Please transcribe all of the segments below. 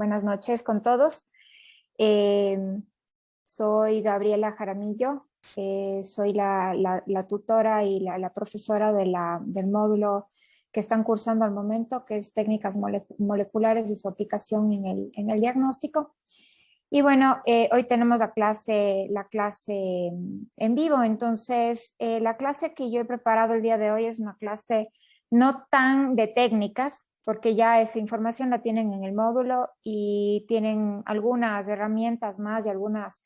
Buenas noches con todos. Eh, Soy Gabriela Jaramillo, soy la tutora y la profesora del módulo que están cursando al momento, que es técnicas moleculares y su aplicación en el diagnóstico. Y bueno, hoy tenemos la clase en vivo, entonces la clase que yo he preparado el día de hoy es una clase no tan de técnicas, porque ya esa información la tienen en el módulo y tienen algunas herramientas más y algunos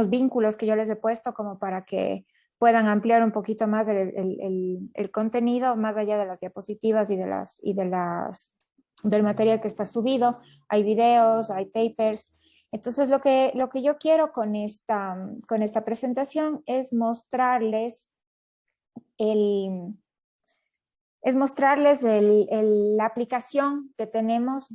vínculos que yo les he puesto como para que puedan ampliar un poquito más el contenido, más allá de las diapositivas del material que está subido. Hay videos, hay papers. Entonces, lo que yo quiero con esta presentación es mostrarles la aplicación que tenemos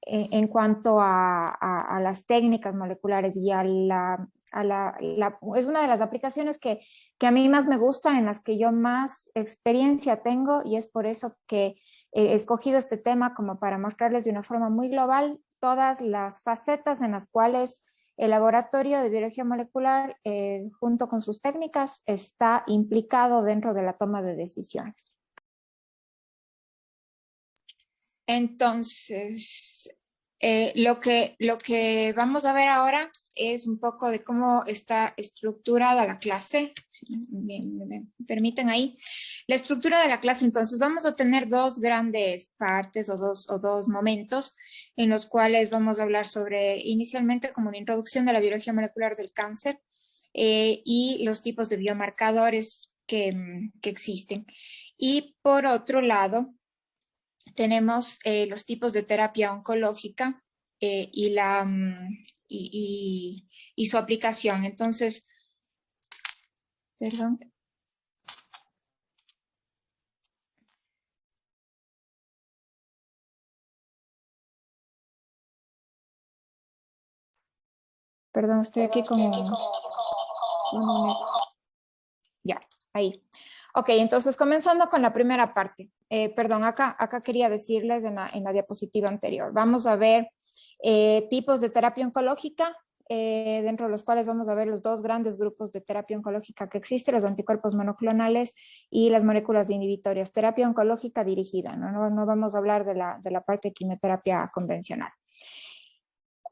en cuanto a las técnicas moleculares y es una de las aplicaciones que a mí más me gusta, en las que yo más experiencia tengo, y es por eso que he escogido este tema como para mostrarles de una forma muy global todas las facetas en las cuales el laboratorio de biología molecular, junto con sus técnicas, está implicado dentro de la toma de decisiones. Entonces, lo que vamos a ver ahora es un poco de cómo está estructurada la clase. Si me permiten ahí. La estructura de la clase, entonces, vamos a tener dos grandes partes o dos momentos en los cuales vamos a hablar sobre, inicialmente, como una introducción de la biología molecular del cáncer y los tipos de biomarcadores que existen. Y por otro lado, tenemos los tipos de terapia oncológica y su aplicación. Entonces, perdón. Perdón, estoy aquí como... Ya, ahí. Ok, entonces comenzando con la primera parte. Perdón, acá quería decirles en la diapositiva anterior. Vamos a ver tipos de terapia oncológica, dentro de los cuales vamos a ver los dos grandes grupos de terapia oncológica que existen, los anticuerpos monoclonales y las moléculas inhibitorias. Terapia oncológica dirigida, no vamos a hablar de la parte de quimioterapia convencional.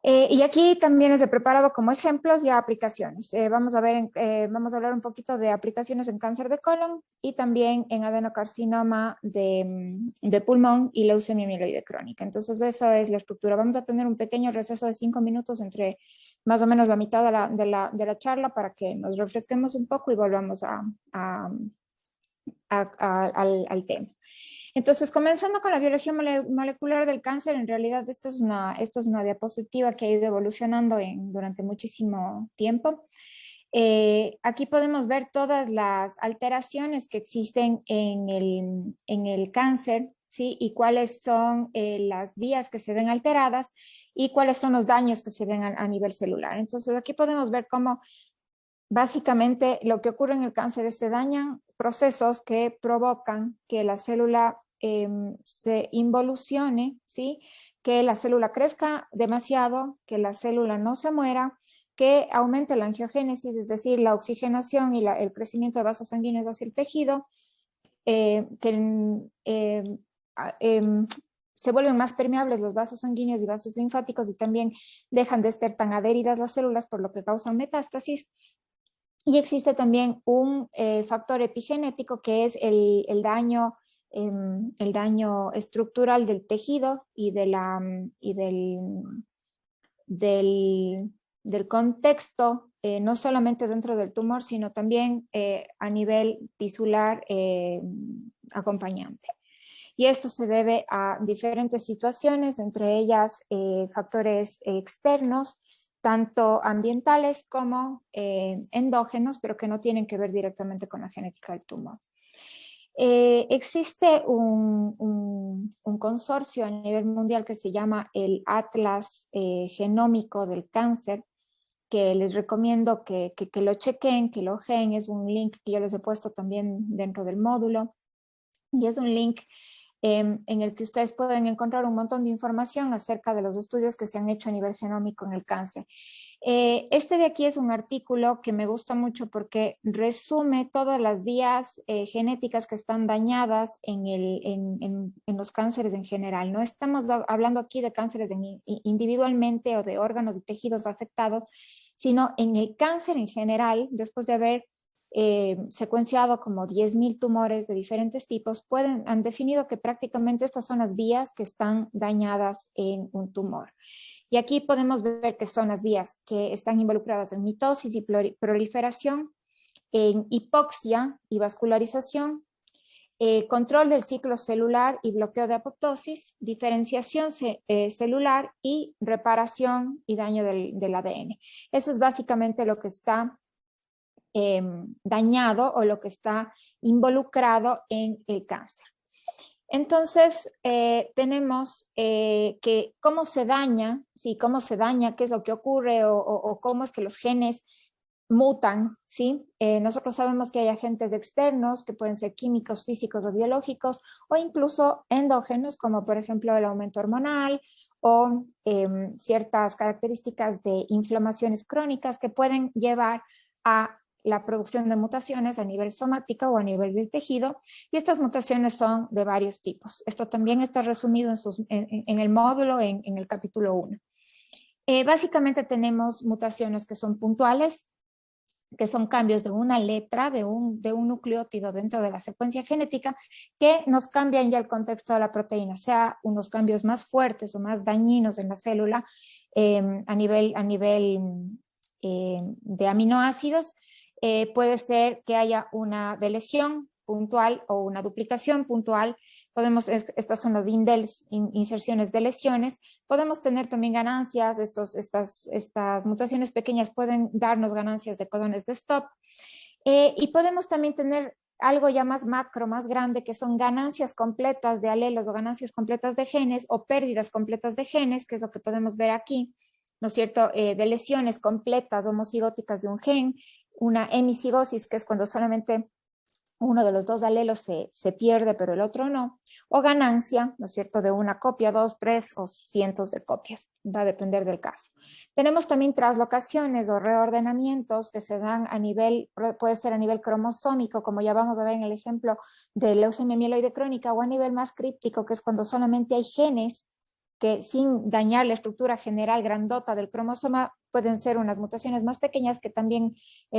Y aquí también les he preparado como ejemplos ya aplicaciones. Vamos a hablar un poquito de aplicaciones en cáncer de colon y también en adenocarcinoma de pulmón y leucemia mieloide crónica. Entonces, esa es la estructura. Vamos a tener un pequeño receso de 5 minutos entre más o menos la mitad de la charla para que nos refresquemos un poco y volvamos al tema. Entonces, comenzando con la biología molecular del cáncer, en realidad esta es una diapositiva que ha ido evolucionando durante muchísimo tiempo. Aquí podemos ver todas las alteraciones que existen en el cáncer, ¿sí? Y cuáles son las vías que se ven alteradas y cuáles son los daños que se ven a nivel celular. Entonces, aquí podemos ver cómo básicamente lo que ocurre en el cáncer es que se dañan procesos que provocan que la célula se involucione, ¿sí? Que la célula crezca demasiado, que la célula no se muera, que aumente la angiogénesis, es decir, la oxigenación y el crecimiento de vasos sanguíneos hacia el tejido, se vuelven más permeables los vasos sanguíneos y vasos linfáticos y también dejan de estar tan adheridas las células, por lo que causan metástasis. Y existe también un factor epigenético que es el daño estructural del tejido y del contexto, no solamente dentro del tumor, sino también a nivel tisular acompañante. Y esto se debe a diferentes situaciones, entre ellas factores externos, tanto ambientales como endógenos, pero que no tienen que ver directamente con la genética del tumor. Existe un consorcio a nivel mundial que se llama el Atlas Genómico del Cáncer, que les recomiendo que lo chequen, que lo ojeen. Es un link que yo les he puesto también dentro del módulo, y es un link en el que ustedes pueden encontrar un montón de información acerca de los estudios que se han hecho a nivel genómico en el cáncer. Este de aquí es un artículo que me gusta mucho porque resume todas las vías genéticas que están dañadas en los cánceres en general. No estamos hablando aquí de cánceres individualmente o de órganos y tejidos afectados, sino en el cáncer en general, después de haber secuenciado como 10.000 tumores de diferentes tipos, han definido que prácticamente estas son las vías que están dañadas en un tumor. Y aquí podemos ver que son las vías que están involucradas en mitosis y proliferación, en hipoxia y vascularización, control del ciclo celular y bloqueo de apoptosis, diferenciación celular y reparación y daño del ADN. Eso es básicamente lo que está dañado o lo que está involucrado en el cáncer. Entonces, tenemos que cómo se daña, sí, cómo se daña, qué es lo que ocurre o cómo es que los genes mutan, ¿sí? Nosotros sabemos que hay agentes externos que pueden ser químicos, físicos o biológicos o incluso endógenos, como por ejemplo el aumento hormonal o ciertas características de inflamaciones crónicas que pueden llevar a la producción de mutaciones a nivel somático o a nivel del tejido, y estas mutaciones son de varios tipos. Esto también está resumido en el módulo en el capítulo 1. Básicamente tenemos mutaciones que son puntuales, que son cambios de una letra, de un nucleótido dentro de la secuencia genética, que nos cambian ya el contexto de la proteína, sea unos cambios más fuertes o más dañinos en la célula a nivel de aminoácidos. Puede ser que haya una deleción puntual o una duplicación puntual. Estas son los indels, inserciones de lesiones. Podemos tener también ganancias. Estas mutaciones pequeñas pueden darnos ganancias de codones de stop. Y podemos también tener algo ya más macro, más grande, que son ganancias completas de alelos o ganancias completas de genes o pérdidas completas de genes, que es lo que podemos ver aquí, ¿no es cierto? De lesiones completas homocigóticas de un gen, una hemicigosis, que es cuando solamente uno de los dos alelos se pierde, pero el otro no, o ganancia, ¿no es cierto?, de una copia, 2, 3 o cientos de copias, va a depender del caso. Tenemos también translocaciones o reordenamientos que se dan a nivel, puede ser a nivel cromosómico, como ya vamos a ver en el ejemplo de leucemia mieloide crónica, o a nivel más críptico, que es cuando solamente hay genes que sin dañar la estructura general grandota del cromosoma pueden ser unas mutaciones más pequeñas que también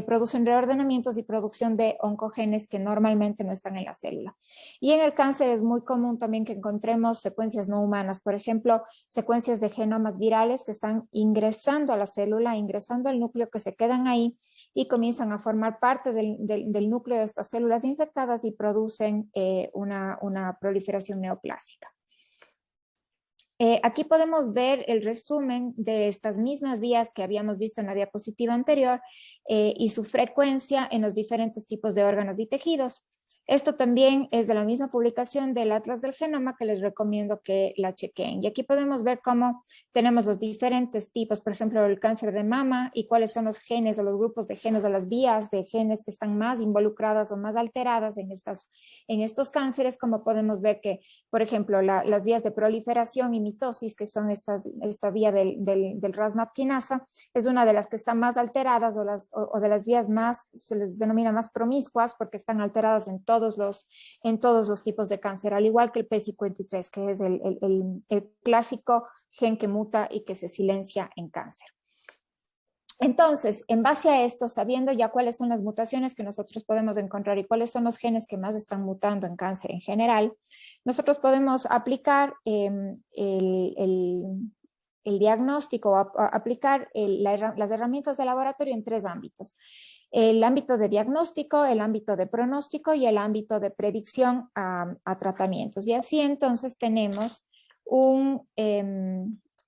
producen reordenamientos y producción de oncogenes que normalmente no están en la célula. Y en el cáncer es muy común también que encontremos secuencias no humanas, por ejemplo, secuencias de genomas virales que están ingresando a la célula, ingresando al núcleo, que se quedan ahí y comienzan a formar parte del núcleo de estas células infectadas y producen una proliferación neoplásica. Aquí podemos ver el resumen de estas mismas vías que habíamos visto en la diapositiva anterior y su frecuencia en los diferentes tipos de órganos y tejidos. Esto también es de la misma publicación del Atlas del Genoma, que les recomiendo que la chequen. Y aquí podemos ver cómo tenemos los diferentes tipos, por ejemplo, el cáncer de mama y cuáles son los genes o los grupos de genes o las vías de genes que están más involucradas o más alteradas en estos cánceres, como podemos ver que, por ejemplo, las vías de proliferación y mitosis, que son esta vía del RAS-MAP kinasa, es una de las que están más alteradas o de las vías más, se les denomina más promiscuas, porque están alteradas en todos los tipos de cáncer, al igual que el P53, que es el clásico gen que muta y que se silencia en cáncer. Entonces, en base a esto, sabiendo ya cuáles son las mutaciones que nosotros podemos encontrar y cuáles son los genes que más están mutando en cáncer en general, nosotros podemos aplicar el diagnóstico, aplicar las herramientas de laboratorio en 3 ámbitos. El ámbito de diagnóstico, el ámbito de pronóstico y el ámbito de predicción a tratamientos. Y así entonces tenemos un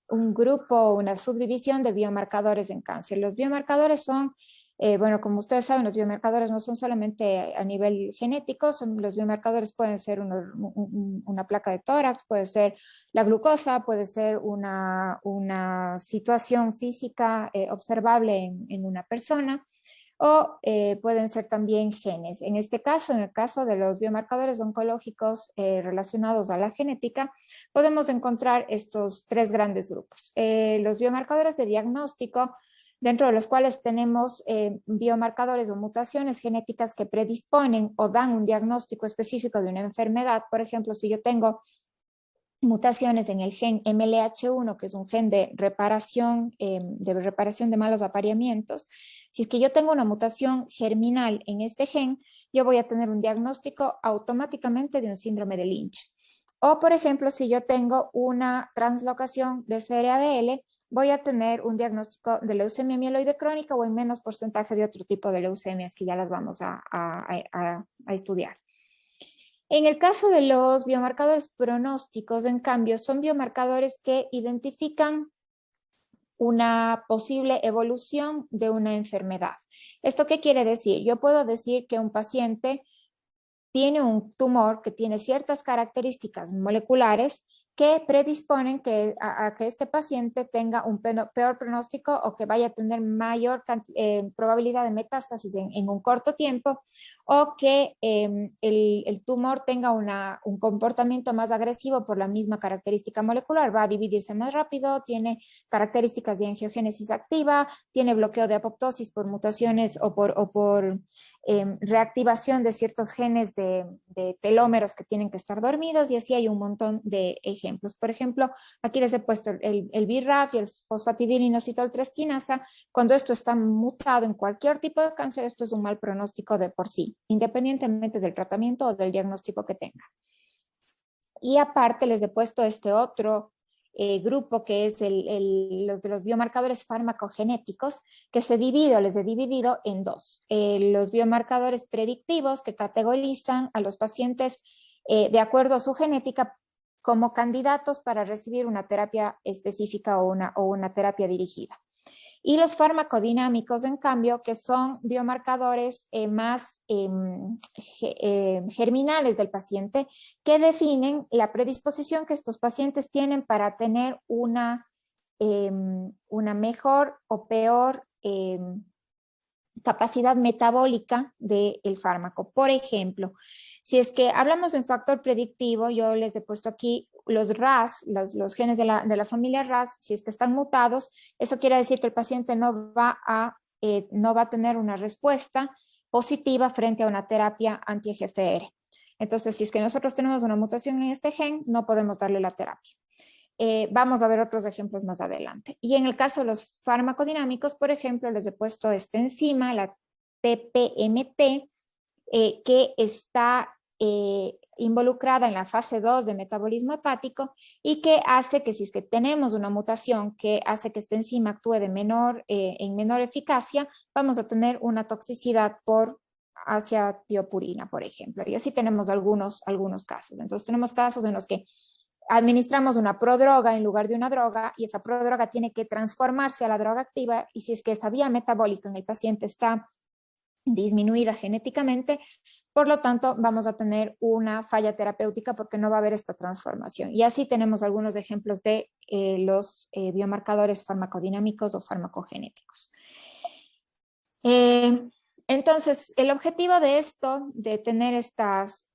grupo, una subdivisión de biomarcadores en cáncer. Los biomarcadores son, bueno, como ustedes saben, los biomarcadores no son solamente a nivel genético, los biomarcadores pueden ser una placa de tórax, puede ser la glucosa, puede ser una situación física observable en una persona, o pueden ser también genes. En este caso, en el caso de los biomarcadores oncológicos relacionados a la genética, podemos encontrar estos tres grandes grupos. Los biomarcadores de diagnóstico, dentro de los cuales tenemos biomarcadores o mutaciones genéticas que predisponen o dan un diagnóstico específico de una enfermedad. Por ejemplo, si yo tengo mutaciones en el gen MLH1, que es un gen de reparación de malos apareamientos. Si es que yo tengo una mutación germinal en este gen, yo voy a tener un diagnóstico automáticamente de un síndrome de Lynch. O, por ejemplo, si yo tengo una translocación de CRABL, voy a tener un diagnóstico de leucemia mieloide crónica o en menos porcentaje de otro tipo de leucemias que ya las vamos a estudiar. En el caso de los biomarcadores pronósticos, en cambio, son biomarcadores que identifican una posible evolución de una enfermedad. ¿Esto qué quiere decir? Yo puedo decir que un paciente tiene un tumor que tiene ciertas características moleculares que predisponen a que este paciente tenga un peor pronóstico o que vaya a tener mayor probabilidad de metástasis en un corto tiempo, o que el tumor tenga un comportamiento más agresivo por la misma característica molecular, va a dividirse más rápido, tiene características de angiogénesis activa, tiene bloqueo de apoptosis por mutaciones o por reactivación de ciertos genes de telómeros que tienen que estar dormidos, y así hay un montón de ejemplos. Por ejemplo, aquí les he puesto el BRAF y el fosfatidilinositol 3 quinasa. Cuando esto está mutado en cualquier tipo de cáncer, esto es un mal pronóstico de por sí, independientemente del tratamiento o del diagnóstico que tenga. Y aparte les he puesto este otro grupo que es los de los biomarcadores farmacogenéticos, que les he dividido en dos. Los biomarcadores predictivos, que categorizan a los pacientes de acuerdo a su genética como candidatos para recibir una terapia específica o una terapia dirigida. Y los farmacodinámicos, en cambio, que son biomarcadores más germinales del paciente, que definen la predisposición que estos pacientes tienen para tener una mejor o peor capacidad metabólica del fármaco. Por ejemplo, si es que hablamos de un factor predictivo, yo les he puesto aquí los RAS, los genes de la familia RAS. Si es que están mutados, eso quiere decir que el paciente no va a tener una respuesta positiva frente a una terapia anti-EGFR. Entonces, si es que nosotros tenemos una mutación en este gen, no podemos darle la terapia. Vamos a ver otros ejemplos más adelante. Y en el caso de los farmacodinámicos, por ejemplo, les he puesto esta enzima, la TPMT, que está involucrada en la fase 2 de metabolismo hepático, y que hace que si es que tenemos una mutación que hace que esta enzima actúe en menor eficacia, vamos a tener una toxicidad hacia tiopurina, por ejemplo. Y así tenemos algunos casos. Entonces tenemos casos en los que administramos una prodroga en lugar de una droga, y esa prodroga tiene que transformarse a la droga activa, y si es que esa vía metabólica en el paciente está disminuida genéticamente, por lo tanto vamos a tener una falla terapéutica porque no va a haber esta transformación. Y así tenemos algunos ejemplos de los biomarcadores farmacodinámicos o farmacogenéticos. Entonces, el objetivo de esto, de tener estas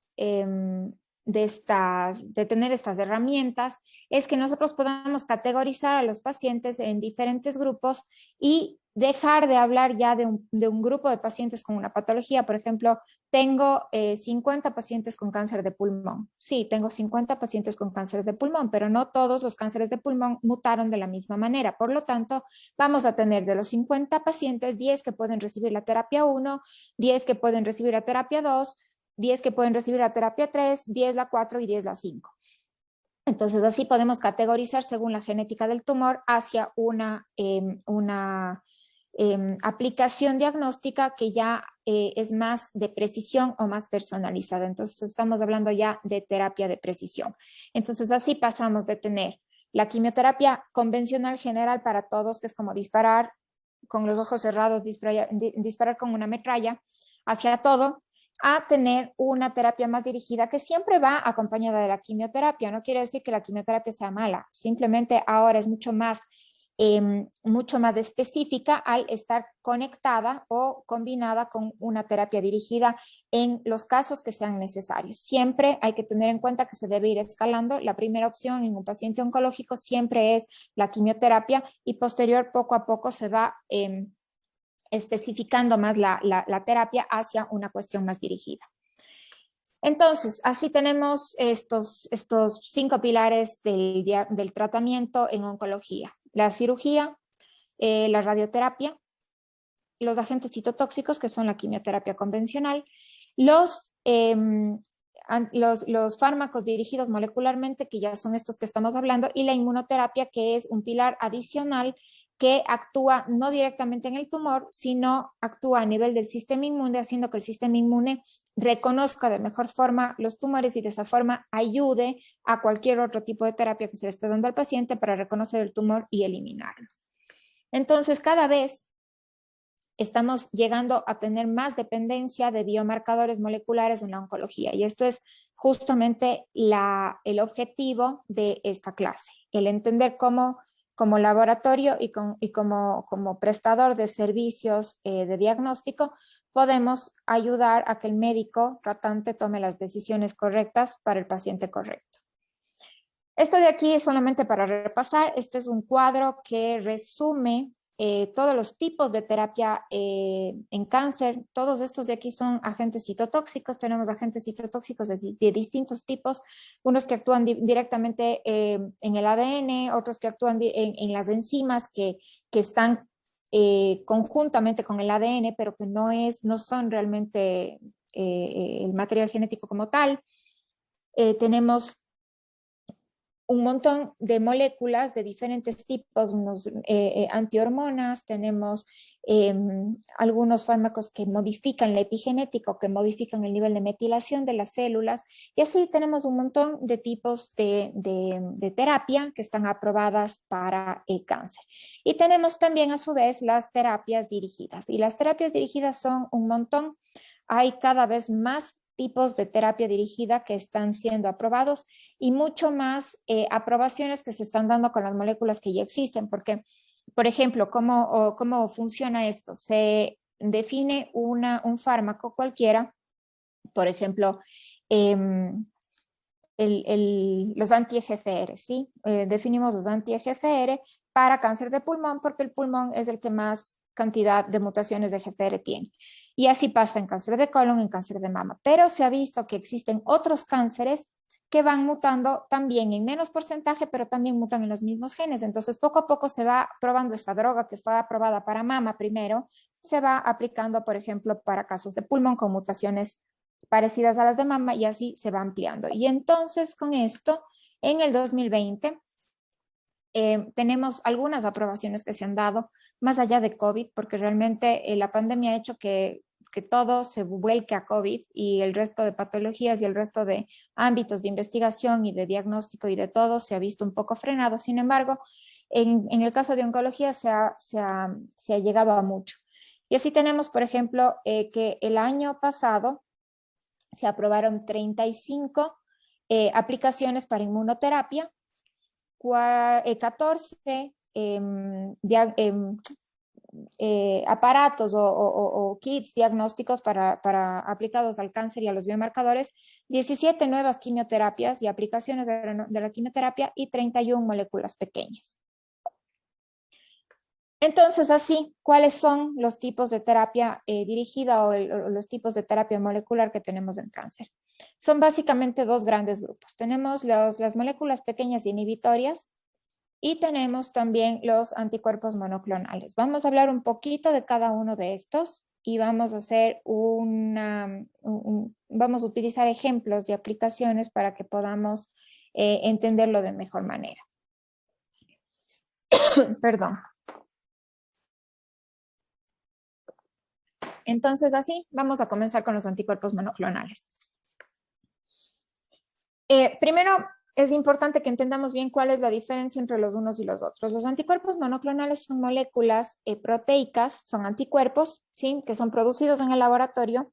herramientas, es que nosotros podamos categorizar a los pacientes en diferentes grupos y dejar de hablar ya de un grupo de pacientes con una patología. Por ejemplo, tengo 50 pacientes con cáncer de pulmón. Sí, tengo 50 pacientes con cáncer de pulmón, pero no todos los cánceres de pulmón mutaron de la misma manera. Por lo tanto, vamos a tener de los 50 pacientes, 10 que pueden recibir la terapia 1, 10 que pueden recibir la terapia 2, 10 que pueden recibir la terapia 3, 10 la 4 y 10 la 5. Entonces, así podemos categorizar según la genética del tumor hacia una aplicación diagnóstica que ya es más de precisión o más personalizada. Entonces, estamos hablando ya de terapia de precisión. Entonces, así pasamos de tener la quimioterapia convencional general para todos, que es como disparar con los ojos cerrados, disparar con una metralla hacia todo, a tener una terapia más dirigida que siempre va acompañada de la quimioterapia. No quiere decir que la quimioterapia sea mala, simplemente ahora es mucho más mucho más específica al estar conectada o combinada con una terapia dirigida en los casos que sean necesarios. Siempre hay que tener en cuenta que se debe ir escalando. La primera opción en un paciente oncológico siempre es la quimioterapia y posterior poco a poco se va especificando más la terapia hacia una cuestión más dirigida. Entonces, así tenemos estos 5 pilares del tratamiento en oncología. La cirugía, la radioterapia, los agentes citotóxicos, que son la quimioterapia convencional, los fármacos dirigidos molecularmente, que ya son estos que estamos hablando, y la inmunoterapia, que es un pilar adicional que actúa no directamente en el tumor, sino actúa a nivel del sistema inmune, haciendo que el sistema inmune reconozca de mejor forma los tumores y de esa forma ayude a cualquier otro tipo de terapia que se le esté dando al paciente para reconocer el tumor y eliminarlo. Entonces, cada vez estamos llegando a tener más dependencia de biomarcadores moleculares en la oncología y esto es justamente el objetivo de esta clase, el entender cómo como laboratorio y como prestador de servicios de diagnóstico podemos ayudar a que el médico tratante tome las decisiones correctas para el paciente correcto. Esto de aquí es solamente para repasar. Este es un cuadro que resume todos los tipos de terapia en cáncer. Todos estos de aquí son agentes citotóxicos. Tenemos agentes citotóxicos de distintos tipos. Unos que actúan directamente en el ADN, otros que actúan en las enzimas que están conjuntamente con el ADN, pero que no son realmente el material genético como tal. Tenemos un montón de moléculas de diferentes tipos, unos antihormonas, tenemos algunos fármacos que modifican la epigenética o que modifican el nivel de metilación de las células, y así tenemos un montón de tipos de terapia que están aprobadas para el cáncer. Y tenemos también a su vez las terapias dirigidas, y las terapias dirigidas son un montón. Hay cada vez más tipos de terapia dirigida que están siendo aprobados y mucho más aprobaciones que se están dando con las moléculas que ya existen, porque, por ejemplo, ¿cómo funciona esto? Se define un fármaco cualquiera, por ejemplo, los anti-EGFR, ¿sí? Definimos los anti-EGFR para cáncer de pulmón porque el pulmón es el que más cantidad de mutaciones de EGFR tiene. Y así pasa en cáncer de colon, en cáncer de mama. Pero se ha visto que existen otros cánceres que van mutando también en menos porcentaje, pero también mutan en los mismos genes. Entonces, poco a poco se va probando esa droga que fue aprobada para mama primero, se va aplicando, por ejemplo, para casos de pulmón con mutaciones parecidas a las de mama y así se va ampliando. Y entonces, con esto, en el 2020, tenemos algunas aprobaciones que se han dado más allá de COVID, porque realmente la pandemia ha hecho que todo se vuelque a COVID y el resto de patologías y el resto de ámbitos de investigación y de diagnóstico y de todo se ha visto un poco frenado. Sin embargo, en el caso de oncología se ha llegado a mucho. Y así tenemos, por ejemplo, que el año pasado se aprobaron 35 aplicaciones para inmunoterapia, 14 aparatos o kits diagnósticos para aplicados al cáncer y a los biomarcadores, 17 nuevas quimioterapias y aplicaciones de la quimioterapia y 31 moléculas pequeñas. Entonces, así, ¿cuáles son los tipos de terapia dirigida o los tipos de terapia molecular que tenemos en cáncer? Son básicamente dos grandes grupos. Tenemos las moléculas pequeñas inhibitorias y tenemos también los anticuerpos monoclonales. Vamos a hablar un poquito de cada uno de estos y vamos a hacer vamos a utilizar ejemplos de aplicaciones para que podamos entenderlo de mejor manera. Perdón. Entonces, así, vamos a comenzar con los anticuerpos monoclonales. Primero, es importante que entendamos bien cuál es la diferencia entre los unos y los otros. Los anticuerpos monoclonales son moléculas proteicas, son anticuerpos, ¿sí? Que son producidos en el laboratorio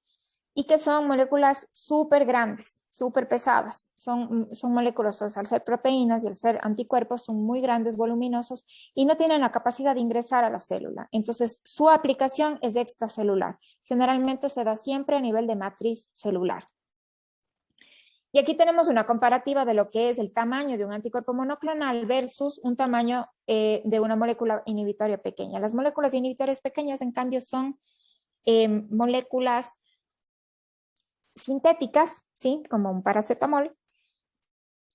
y que son moléculas súper grandes, súper pesadas. Son moléculas, o sea, al ser proteínas y al ser anticuerpos, son muy grandes, voluminosos y no tienen la capacidad de ingresar a la célula. Entonces, su aplicación es extracelular. Generalmente se da siempre a nivel de matriz celular. Y aquí tenemos una comparativa de lo que es el tamaño de un anticuerpo monoclonal versus un tamaño de una molécula inhibitoria pequeña. Las moléculas inhibitorias pequeñas, en cambio, son moléculas sintéticas, ¿sí? Como un paracetamol,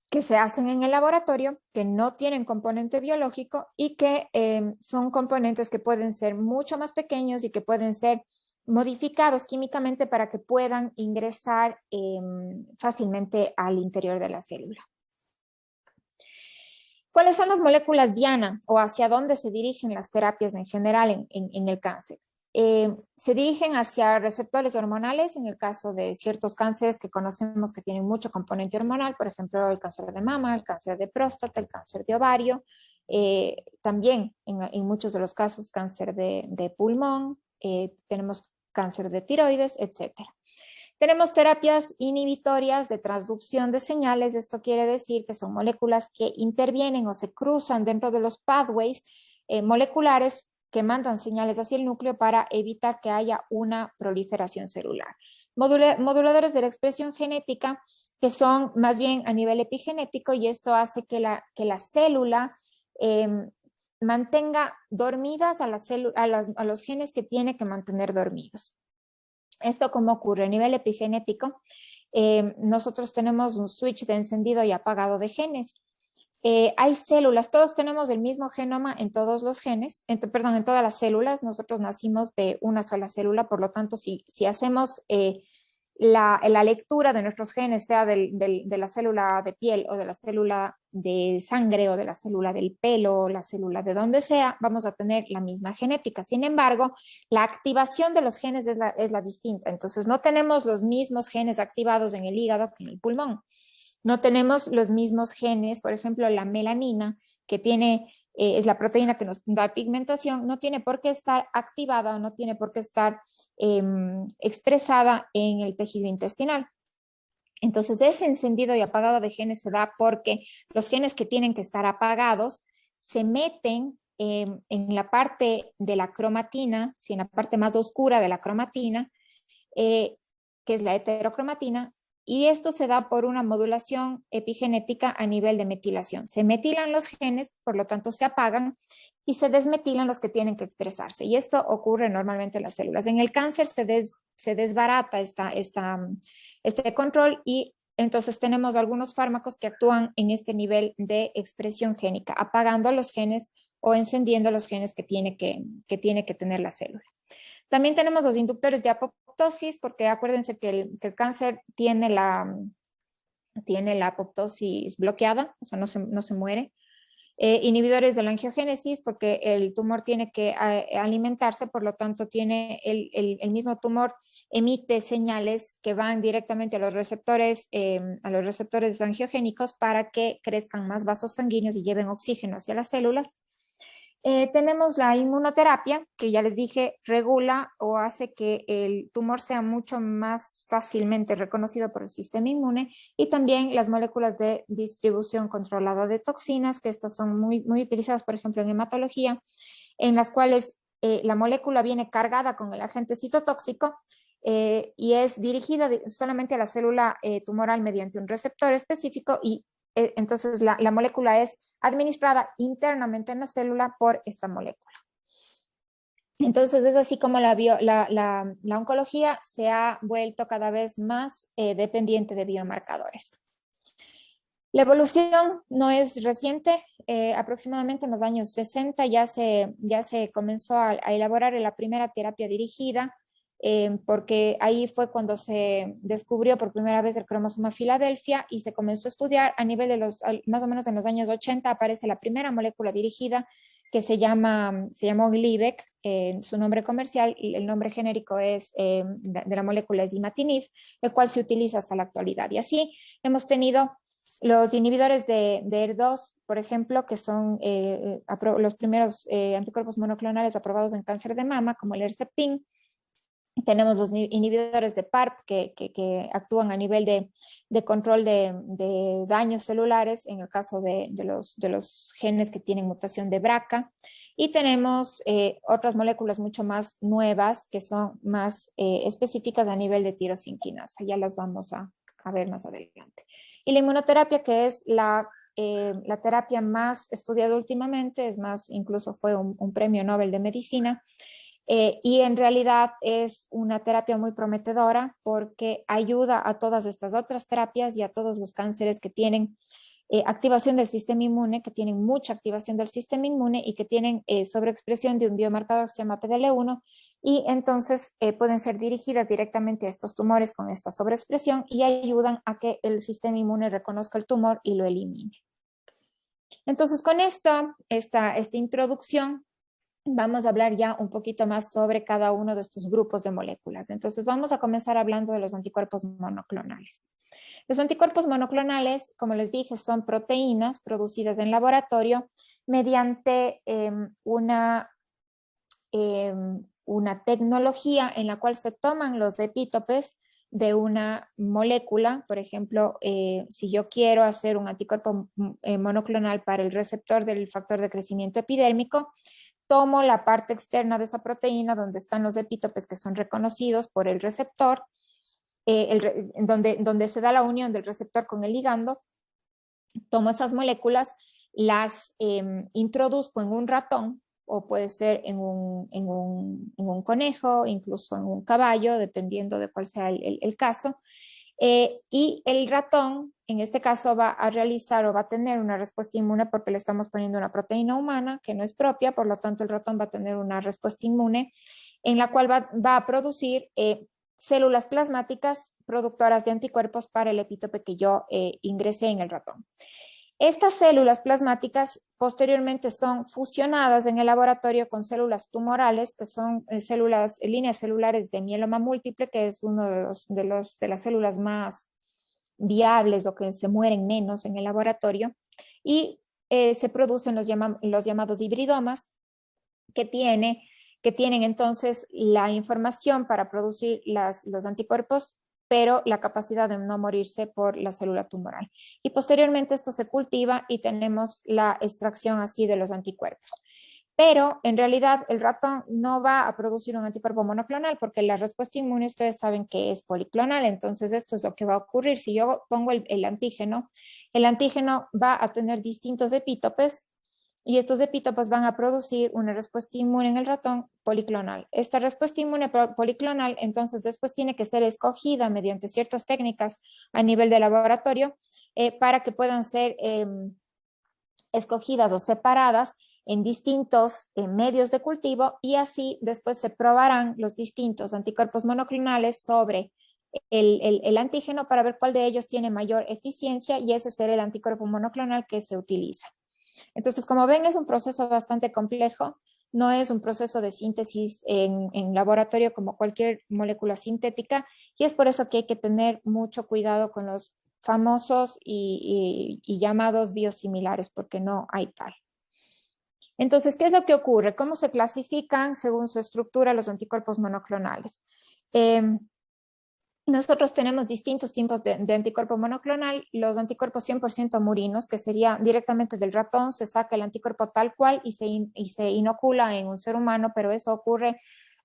que se hacen en el laboratorio, que no tienen componente biológico y que son componentes que pueden ser mucho más pequeños y que pueden ser modificados químicamente para que puedan ingresar fácilmente al interior de la célula. ¿Cuáles son las moléculas diana o hacia dónde se dirigen las terapias en general en el cáncer? Se dirigen hacia receptores hormonales en el caso de ciertos cánceres que conocemos que tienen mucho componente hormonal, por ejemplo, el cáncer de mama, el cáncer de próstata, el cáncer de ovario, también en muchos de los casos cáncer de pulmón, tenemos cáncer de tiroides, etcétera. Tenemos terapias inhibitorias de transducción de señales. Esto quiere decir que son moléculas que intervienen o se cruzan dentro de los pathways moleculares que mandan señales hacia el núcleo para evitar que haya una proliferación celular. Moduladores de la expresión genética que son más bien a nivel epigenético y esto hace que la célula mantenga dormidas a los genes que tiene que mantener dormidos. ¿Esto cómo ocurre? A nivel epigenético, nosotros tenemos un switch de encendido y apagado de genes. Hay células, todos tenemos el mismo genoma en todos los genes, en todas las células. Nosotros nacimos de una sola célula, por lo tanto, si hacemos la lectura de nuestros genes, sea de la célula de piel o de la célula de sangre o de la célula del pelo o la célula de donde sea, vamos a tener la misma genética. Sin embargo, la activación de los genes es la distinta. Entonces, no tenemos los mismos genes activados en el hígado que en el pulmón. No tenemos los mismos genes, por ejemplo, la melanina, que tiene, es la proteína que nos da pigmentación, no tiene por qué estar activada o no tiene por qué estar expresada en el tejido intestinal. Entonces, ese encendido y apagado de genes se da porque los genes que tienen que estar apagados se meten en la parte de la cromatina, en la parte más oscura de la cromatina, que es la heterocromatina, y esto se da por una modulación epigenética a nivel de metilación. Se metilan los genes, por lo tanto se apagan, y se desmetilan los que tienen que expresarse. Y esto ocurre normalmente en las células. En el cáncer se desbarata este control y entonces tenemos algunos fármacos que actúan en este nivel de expresión génica, apagando los genes o encendiendo los genes que tiene que tener la célula. También tenemos los inductores de apoptosis, porque acuérdense que el cáncer tiene la apoptosis bloqueada, o sea, no se muere. Inhibidores de la angiogénesis, porque el tumor tiene que alimentarse, por lo tanto, el mismo tumor emite señales que van directamente a los receptores angiogénicos para que crezcan más vasos sanguíneos y lleven oxígeno hacia las células. Tenemos la inmunoterapia, que ya les dije, regula o hace que el tumor sea mucho más fácilmente reconocido por el sistema inmune, y también las moléculas de distribución controlada de toxinas, que estas son muy, muy utilizadas, por ejemplo, en hematología, en las cuales la molécula viene cargada con el agente citotóxico y es dirigida solamente a la célula tumoral mediante un receptor específico y entonces la molécula es administrada internamente en la célula por esta molécula. Entonces es así como la oncología se ha vuelto cada vez más dependiente de biomarcadores. La evolución no es reciente, aproximadamente en los años 60 ya se comenzó a elaborar la primera terapia dirigida, porque ahí fue cuando se descubrió por primera vez el cromosoma Filadelfia y se comenzó a estudiar a nivel de más o menos en los años 80 aparece la primera molécula dirigida que se llamó Gleevec, su nombre comercial, y el nombre genérico de la molécula es imatinib, el cual se utiliza hasta la actualidad. Y así hemos tenido los inhibidores de ER2, por ejemplo, que son los primeros anticuerpos monoclonales aprobados en cáncer de mama, como el Herceptin, Tenemos los inhibidores de PARP que actúan a nivel de control de daños celulares en el caso de los genes que tienen mutación de BRCA. Y tenemos otras moléculas mucho más nuevas que son más específicas a nivel de tirosinquinasa. Ya las vamos a ver más adelante. Y la inmunoterapia, que es la terapia más estudiada últimamente, es más, incluso fue un premio Nobel de Medicina. Y en realidad es una terapia muy prometedora porque ayuda a todas estas otras terapias y a todos los cánceres que tienen activación del sistema inmune, que tienen mucha activación del sistema inmune y que tienen sobreexpresión de un biomarcador que se llama PDL1, y entonces pueden ser dirigidas directamente a estos tumores con esta sobreexpresión y ayudan a que el sistema inmune reconozca el tumor y lo elimine. Entonces, con esta introducción, vamos a hablar ya un poquito más sobre cada uno de estos grupos de moléculas. Entonces, vamos a comenzar hablando de los anticuerpos monoclonales. Los anticuerpos monoclonales, como les dije, son proteínas producidas en laboratorio mediante una tecnología en la cual se toman los epítopes de una molécula. Por ejemplo, si yo quiero hacer un anticuerpo monoclonal para el receptor del factor de crecimiento epidérmico, tomo la parte externa de esa proteína donde están los epítopes que son reconocidos por el receptor, donde se da la unión del receptor con el ligando. Tomo esas moléculas, las introduzco en un ratón, o puede ser en un conejo, incluso en un caballo, dependiendo de cuál sea el caso. Y el ratón, en este caso, va a realizar o va a tener una respuesta inmune porque le estamos poniendo una proteína humana que no es propia, por lo tanto el ratón va a tener una respuesta inmune en la cual va a producir células plasmáticas productoras de anticuerpos para el epítope que yo ingresé en el ratón. Estas células plasmáticas posteriormente son fusionadas en el laboratorio con células tumorales, que son líneas celulares de mieloma múltiple, que es uno de las células más viables o que se mueren menos en el laboratorio, y se producen los llamados hibridomas, que tienen entonces la información para producir los anticuerpos, pero la capacidad de no morirse por la célula tumoral. Y posteriormente esto se cultiva y tenemos la extracción así de los anticuerpos. Pero en realidad el ratón no va a producir un anticuerpo monoclonal porque la respuesta inmune ustedes saben que es policlonal. Entonces esto es lo que va a ocurrir. Si yo pongo el antígeno va a tener distintos epítopes y estos epítopes van a producir una respuesta inmune en el ratón policlonal. Esta respuesta inmune policlonal entonces después tiene que ser escogida mediante ciertas técnicas a nivel de laboratorio para que puedan ser escogidas o separadas en distintos medios de cultivo, y así después se probarán los distintos anticuerpos monoclonales sobre el antígeno para ver cuál de ellos tiene mayor eficiencia, y ese será el anticuerpo monoclonal que se utiliza. Entonces, como ven, es un proceso bastante complejo, no es un proceso de síntesis en laboratorio como cualquier molécula sintética, y es por eso que hay que tener mucho cuidado con los famosos y llamados biosimilares, porque no hay tal. Entonces, ¿qué es lo que ocurre? ¿Cómo se clasifican según su estructura los anticuerpos monoclonales? Nosotros tenemos distintos tipos de anticuerpo monoclonal. Los anticuerpos 100% murinos, que sería directamente del ratón, se saca el anticuerpo tal cual y se inocula en un ser humano, pero eso ocurre,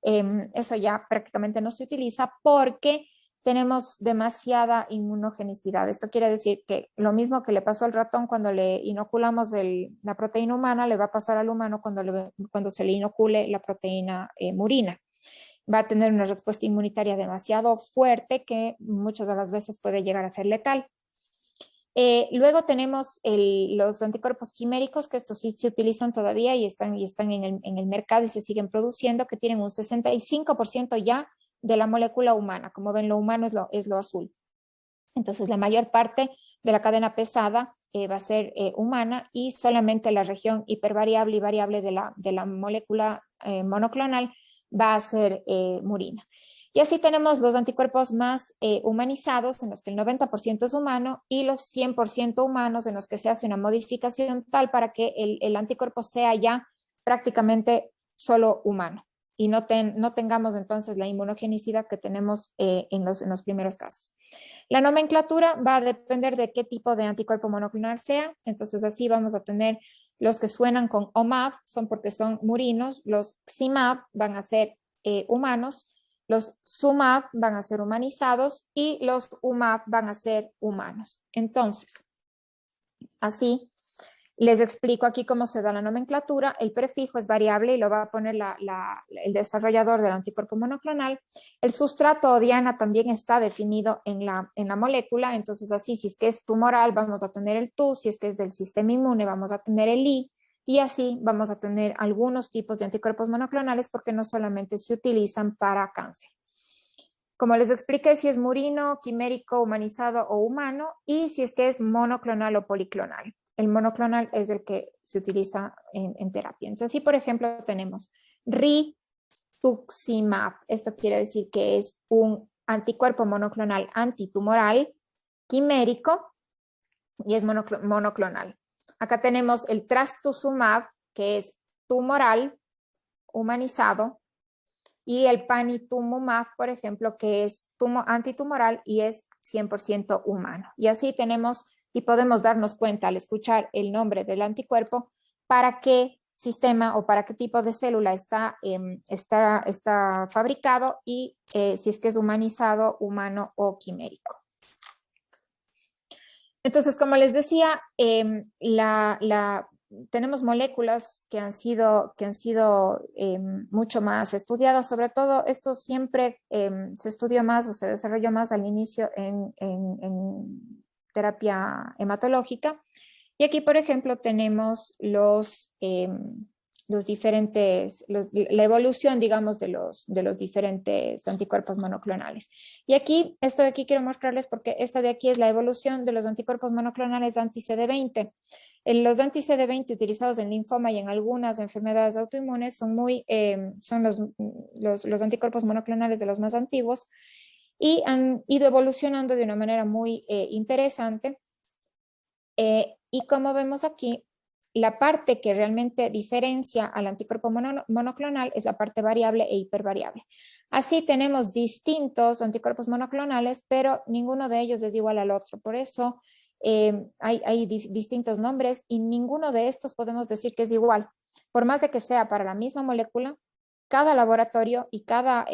eso ya prácticamente no se utiliza porque tenemos demasiada inmunogenicidad. Esto quiere decir que lo mismo que le pasó al ratón cuando le inoculamos la proteína humana, le va a pasar al humano cuando se le inocule la proteína murina. Va a tener una respuesta inmunitaria demasiado fuerte que muchas de las veces puede llegar a ser letal. Luego tenemos los anticuerpos quiméricos, que estos sí se utilizan todavía y están en el mercado y se siguen produciendo, que tienen un 65% ya de la molécula humana. Como ven, lo humano es lo azul. Entonces, la mayor parte de la cadena pesada va a ser humana, y solamente la región hipervariable y variable de la molécula monoclonal va a ser murina. Y así tenemos los anticuerpos más humanizados, en los que el 90% es humano, y los 100% humanos, en los que se hace una modificación tal para que el anticuerpo sea ya prácticamente solo humano. y no tengamos entonces la inmunogenicidad que tenemos en los primeros casos. La nomenclatura va a depender de qué tipo de anticuerpo monoclonal sea, entonces así vamos a tener los que suenan con OMAV, son porque son murinos, los XIMAV van a ser humanos, los SUMAV van a ser humanizados y los UMAV van a ser humanos. Entonces, así les explico aquí cómo se da la nomenclatura. El prefijo es variable y lo va a poner el desarrollador del anticuerpo monoclonal. El sustrato o diana también está definido en la molécula. Entonces, así, si es que es tumoral, vamos a tener el TU. Si es que es del sistema inmune, vamos a tener el I. Y así vamos a tener algunos tipos de anticuerpos monoclonales porque no solamente se utilizan para cáncer. Como les expliqué, si es murino, quimérico, humanizado o humano, y si es que es monoclonal o policlonal. El monoclonal es el que se utiliza en terapia. Entonces, así, por ejemplo, tenemos rituximab. Esto quiere decir que es un anticuerpo monoclonal antitumoral, quimérico, y es monoclonal. Acá tenemos el trastuzumab, que es tumoral, humanizado, y el panitumumab, por ejemplo, que es antitumoral y es 100% humano. Y así tenemos y podemos darnos cuenta al escuchar el nombre del anticuerpo para qué sistema o para qué tipo de célula está fabricado y si es que es humanizado, humano o quimérico. Entonces, como les decía, tenemos moléculas que han sido mucho más estudiadas, sobre todo esto siempre se estudió más o se desarrolló más al inicio en terapia hematológica. Y aquí, por ejemplo, tenemos la evolución, digamos, de los diferentes anticuerpos monoclonales. Y aquí, esto de aquí quiero mostrarles porque esta de aquí es la evolución de los anticuerpos monoclonales anti-CD20. Los anti-CD20 utilizados en linfoma y en algunas enfermedades autoinmunes son los anticuerpos monoclonales de los más antiguos y han ido evolucionando de una manera muy interesante. Y como vemos aquí, la parte que realmente diferencia al anticuerpo monoclonal es la parte variable e hipervariable. Así tenemos distintos anticuerpos monoclonales, pero ninguno de ellos es igual al otro. Por eso hay distintos nombres y ninguno de estos podemos decir que es igual. Por más de que sea para la misma molécula, cada laboratorio y cada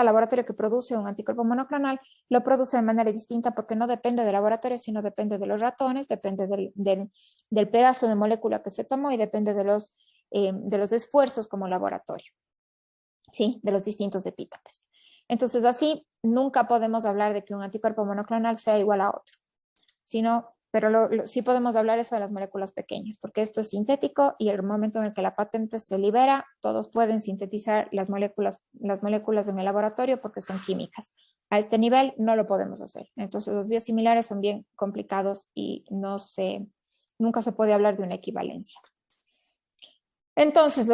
laboratorio que produce un anticuerpo monoclonal lo produce de manera distinta porque no depende del laboratorio, sino depende de los ratones, depende del pedazo de molécula que se tomó y depende de los esfuerzos como laboratorio, ¿sí? De los distintos epítopes. Entonces, así nunca podemos hablar de que un anticuerpo monoclonal sea igual a otro, pero sí podemos hablar eso de las moléculas pequeñas, porque esto es sintético y el momento en el que la patente se libera, todos pueden sintetizar las moléculas en el laboratorio porque son químicas. A este nivel no lo podemos hacer. Entonces los biosimilares son bien complicados y nunca se puede hablar de una equivalencia. Entonces,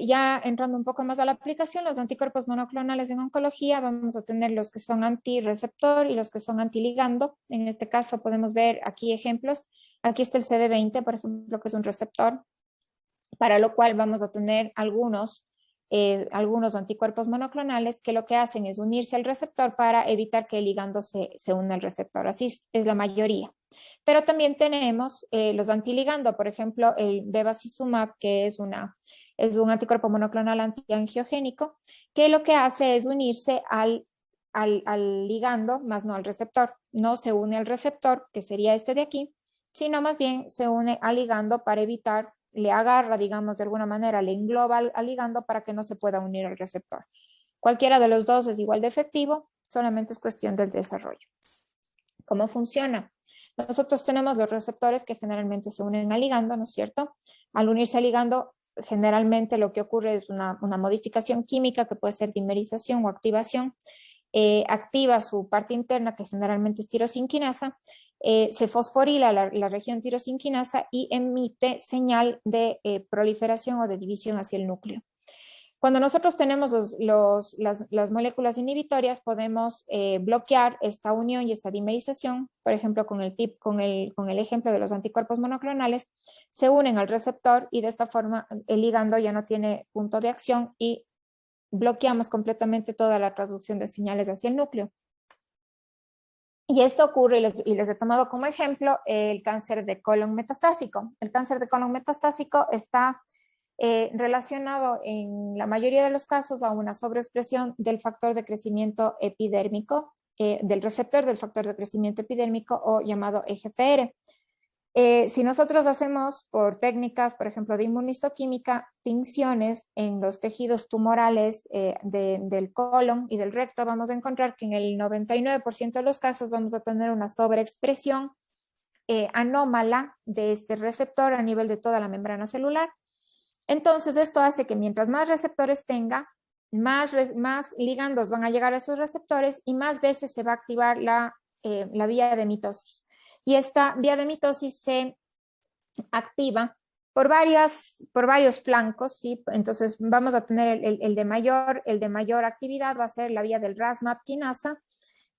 ya entrando un poco más a la aplicación, los anticuerpos monoclonales en oncología, vamos a tener los que son antirreceptor y los que son antiligando. En este caso podemos ver aquí ejemplos. Aquí está el CD20, por ejemplo, que es un receptor, para lo cual vamos a tener algunos anticuerpos monoclonales que lo que hacen es unirse al receptor para evitar que el ligando se una al receptor. Así es la mayoría. Pero también tenemos los antiligando, por ejemplo, el bevacizumab, que es un anticuerpo monoclonal antiangiogénico, que lo que hace es unirse al ligando, más no al receptor. No se une al receptor, que sería este de aquí, sino más bien se une al ligando para evitar, le agarra, digamos, de alguna manera, le engloba al ligando para que no se pueda unir al receptor. Cualquiera de los dos es igual de efectivo, solamente es cuestión del desarrollo. ¿Cómo funciona? Nosotros tenemos los receptores que generalmente se unen al ligando, ¿no es cierto? Al unirse al ligando, generalmente lo que ocurre es una modificación química que puede ser dimerización o activación. Activa su parte interna, que generalmente es tirosinquinasa, se fosforila la región tirosinquinasa y emite señal de proliferación o de división hacia el núcleo. Cuando nosotros tenemos las moléculas inhibitorias, podemos bloquear esta unión y esta dimerización. Por ejemplo, con el ejemplo de los anticuerpos monoclonales, se unen al receptor y de esta forma el ligando ya no tiene punto de acción y bloqueamos completamente toda la traducción de señales hacia el núcleo. Y esto ocurre, y les he tomado como ejemplo, el cáncer de colon metastásico. El cáncer de colon metastásico está relacionado en la mayoría de los casos a una sobreexpresión del factor de crecimiento epidérmico, del receptor del factor de crecimiento epidérmico o llamado EGFR. Si nosotros hacemos por técnicas, por ejemplo, de inmunistoquímica, tinciones en los tejidos tumorales del colon y del recto, vamos a encontrar que en el 99% de los casos vamos a tener una sobreexpresión anómala de este receptor a nivel de toda la membrana celular. Entonces, esto hace que mientras más receptores tenga, más ligandos van a llegar a esos receptores y más veces se va a activar la vía de mitosis. Y esta vía de mitosis se activa por varios flancos, ¿sí? Entonces, vamos a tener el de mayor actividad, va a ser la vía del RAS-MAP quinasa,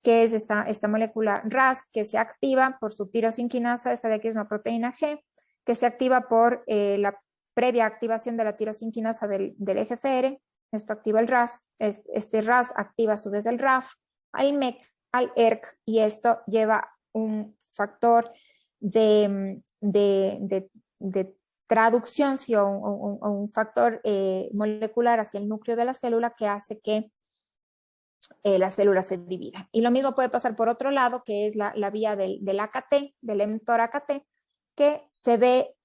que es esta molécula RAS que se activa por su tirosinquinasa, esta de aquí es una proteína G, que se activa por la previa activación de la tirosinquinasa del EGFR, esto activa el RAS, este RAS activa a su vez el RAF, al MEC, al ERK, y esto lleva un factor de traducción, ¿sí? o un factor molecular hacia el núcleo de la célula que hace que la célula se divida. Y lo mismo puede pasar por otro lado, que es la vía del AKT, del mTOR AKT, que se ve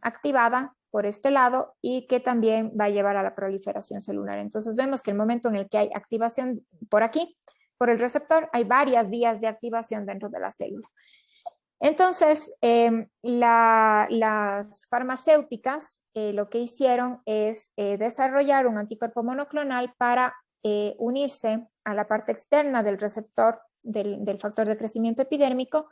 activada por este lado y que también va a llevar a la proliferación celular. Entonces vemos que el momento en el que hay activación por aquí, por el receptor, hay varias vías de activación dentro de la célula. Entonces, las farmacéuticas lo que hicieron es desarrollar un anticuerpo monoclonal para unirse a la parte externa del receptor del factor de crecimiento epidérmico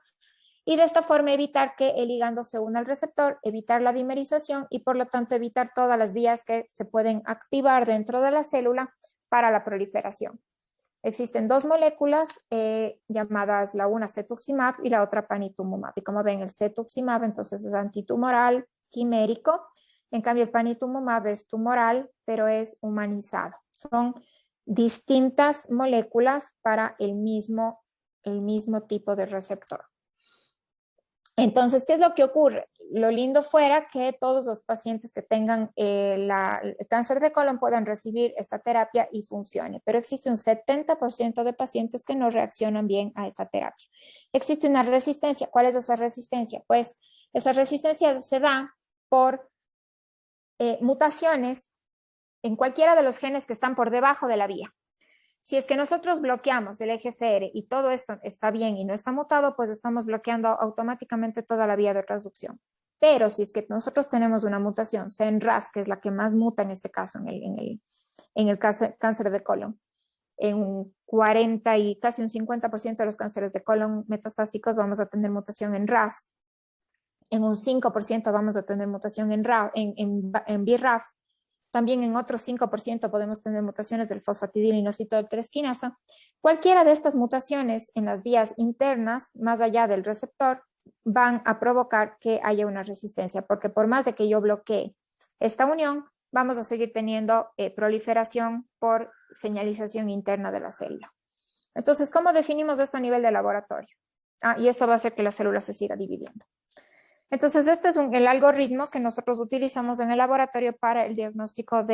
y de esta forma evitar que el ligando se una al receptor, evitar la dimerización y por lo tanto evitar todas las vías que se pueden activar dentro de la célula para la proliferación. Existen dos moléculas llamadas la una cetuximab y la otra panitumumab. Y como ven, el cetuximab entonces es antitumoral, quimérico. En cambio, el panitumumab es tumoral, pero es humanizado. Son distintas moléculas para el mismo tipo de receptor. Entonces, ¿qué es lo que ocurre? Lo lindo fuera que todos los pacientes que tengan el cáncer de colon puedan recibir esta terapia y funcione, pero existe un 70% de pacientes que no reaccionan bien a esta terapia. Existe una resistencia. ¿Cuál es esa resistencia? Pues esa resistencia se da por mutaciones en cualquiera de los genes que están por debajo de la vía. Si es que nosotros bloqueamos el EGFR y todo esto está bien y no está mutado, pues estamos bloqueando automáticamente toda la vía de transducción. Pero si es que nosotros tenemos una mutación, CEN-RAS, que es la que más muta en este caso, en el cáncer de colon, en un 40 y casi un 50% de los cánceres de colon metastásicos vamos a tener mutación en RAS, en un 5% vamos a tener mutación en BRAF, también en otro 5% podemos tener mutaciones del fosfatidilinositol 3 quinasa. Cualquiera de estas mutaciones en las vías internas, más allá del receptor, van a provocar que haya una resistencia, porque por más de que yo bloquee esta unión, vamos a seguir teniendo proliferación por señalización interna de la célula. Entonces, ¿cómo definimos esto a nivel de laboratorio? Y esto va a hacer que la célula se siga dividiendo. Entonces, este es el algoritmo que nosotros utilizamos en el laboratorio para el diagnóstico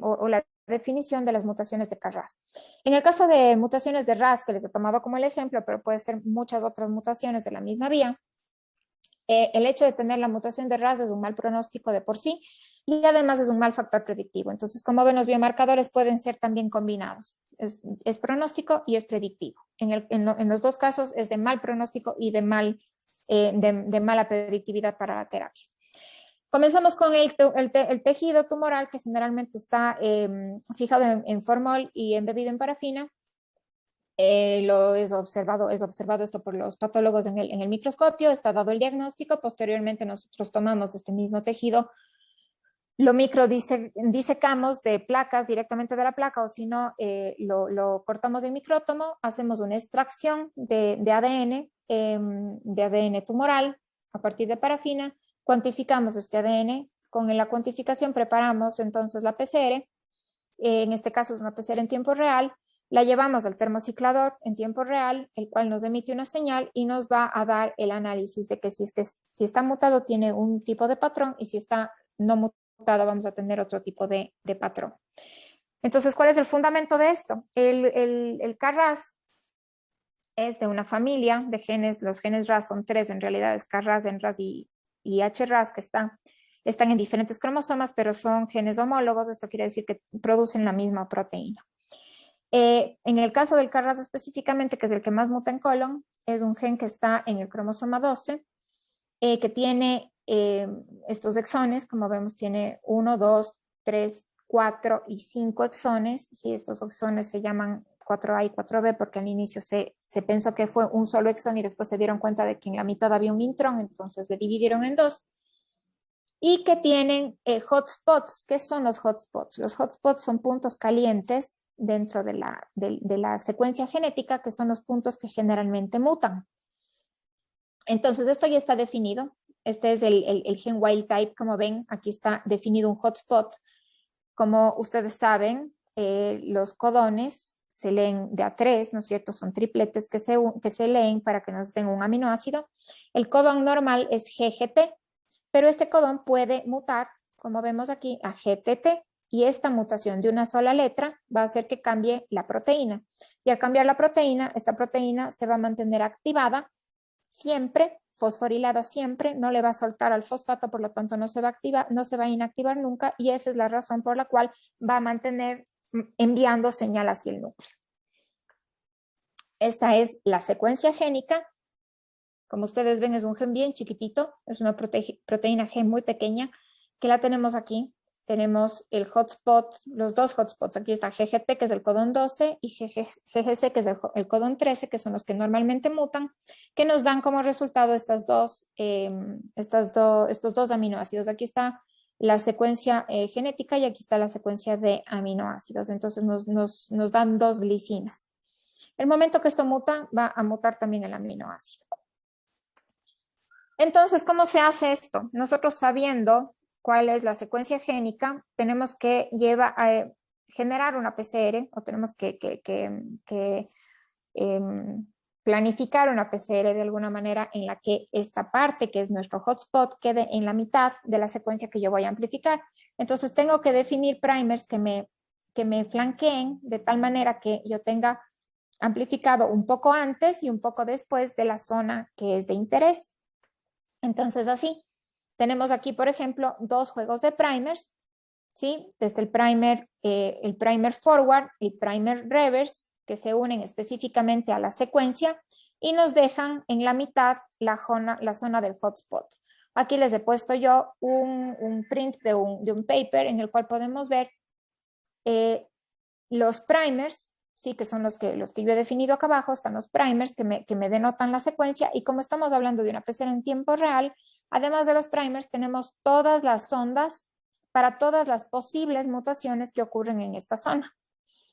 o la definición de las mutaciones de KRAS. En el caso de mutaciones de RAS, que les he tomado como el ejemplo, pero puede ser muchas otras mutaciones de la misma vía, el hecho de tener la mutación de RAS es un mal pronóstico de por sí y además es un mal factor predictivo. Entonces, como ven, los biomarcadores pueden ser también combinados. Es pronóstico y es predictivo. En los dos casos es de mal pronóstico y de mala predictividad para la terapia. Comenzamos con el tejido tumoral que generalmente está fijado en formol y embebido en parafina. Es observado esto por los patólogos en el microscopio, está dado el diagnóstico, posteriormente nosotros tomamos este mismo tejido, lo microdisecamos de placas directamente de la placa, o si no, lo cortamos en micrótomo, hacemos una extracción de ADN tumoral a partir de parafina, cuantificamos este ADN, con la cuantificación preparamos entonces la PCR, en este caso es una PCR en tiempo real, la llevamos al termociclador en tiempo real, el cual nos emite una señal y nos va a dar el análisis de que si está mutado tiene un tipo de patrón y si está no mutado vamos a tener otro tipo de patrón. Entonces, ¿cuál es el fundamento de esto? El KRAS es de una familia de genes, los genes RAS son tres, en realidad es KRAS, NRAS y HRAS que están en diferentes cromosomas, pero son genes homólogos, esto quiere decir que producen la misma proteína. En el caso del KRAS específicamente, que es el que más muta en colon, es un gen que está en el cromosoma 12, que tiene estos exones, como vemos, tiene 1, 2, 3, 4 y 5 exones. Sí, estos exones se llaman 4A y 4B porque al inicio se pensó que fue un solo exón y después se dieron cuenta de que en la mitad había un intrón, entonces le dividieron en dos. Y que tienen hotspots. ¿Qué son los hotspots? Los hotspots son puntos calientes dentro de la secuencia genética, que son los puntos que generalmente mutan. Entonces, esto ya está definido. Este es el gen wild type, como ven, aquí está definido un hotspot. Como ustedes saben, los codones se leen de a tres, ¿no es cierto? Son tripletes que se leen para que nos den un aminoácido. El codón normal es GGT, pero este codón puede mutar, como vemos aquí, a GTT, y esta mutación de una sola letra va a hacer que cambie la proteína. Y al cambiar la proteína, esta proteína se va a mantener activada siempre, fosforilada siempre, no le va a soltar al fosfato, por lo tanto no se va a activar, no se va a inactivar nunca, y esa es la razón por la cual va a mantener enviando señal hacia el núcleo. Esta es la secuencia génica. Como ustedes ven, es un gen bien chiquitito, es una proteína gen muy pequeña, que la tenemos aquí. Tenemos el hotspot, los dos hotspots. Aquí está GGT, que es el codón 12, y GGC, que es el codón 13, que son los que normalmente mutan, que nos dan como resultado estos dos aminoácidos. Aquí está la secuencia genética y aquí está la secuencia de aminoácidos. Entonces nos dan dos glicinas. El momento que esto muta, va a mutar también el aminoácido. Entonces, ¿cómo se hace esto? Nosotros sabiendo cuál es la secuencia génica, tenemos que generar una PCR o tenemos que planificar una PCR de alguna manera en la que esta parte, que es nuestro hotspot, quede en la mitad de la secuencia que yo voy a amplificar. Entonces, tengo que definir primers que me flanqueen de tal manera que yo tenga amplificado un poco antes y un poco después de la zona que es de interés. Entonces, así, tenemos aquí, por ejemplo, dos juegos de primers, ¿sí? Desde el primer forward, el primer reverse, que se unen específicamente a la secuencia y nos dejan en la mitad la zona del hotspot. Aquí les he puesto yo un print de un paper en el cual podemos ver los primers, sí, que son los que yo he definido acá abajo, están los primers que me denotan la secuencia, y como estamos hablando de una PCR en tiempo real, además de los primers tenemos todas las sondas para todas las posibles mutaciones que ocurren en esta zona.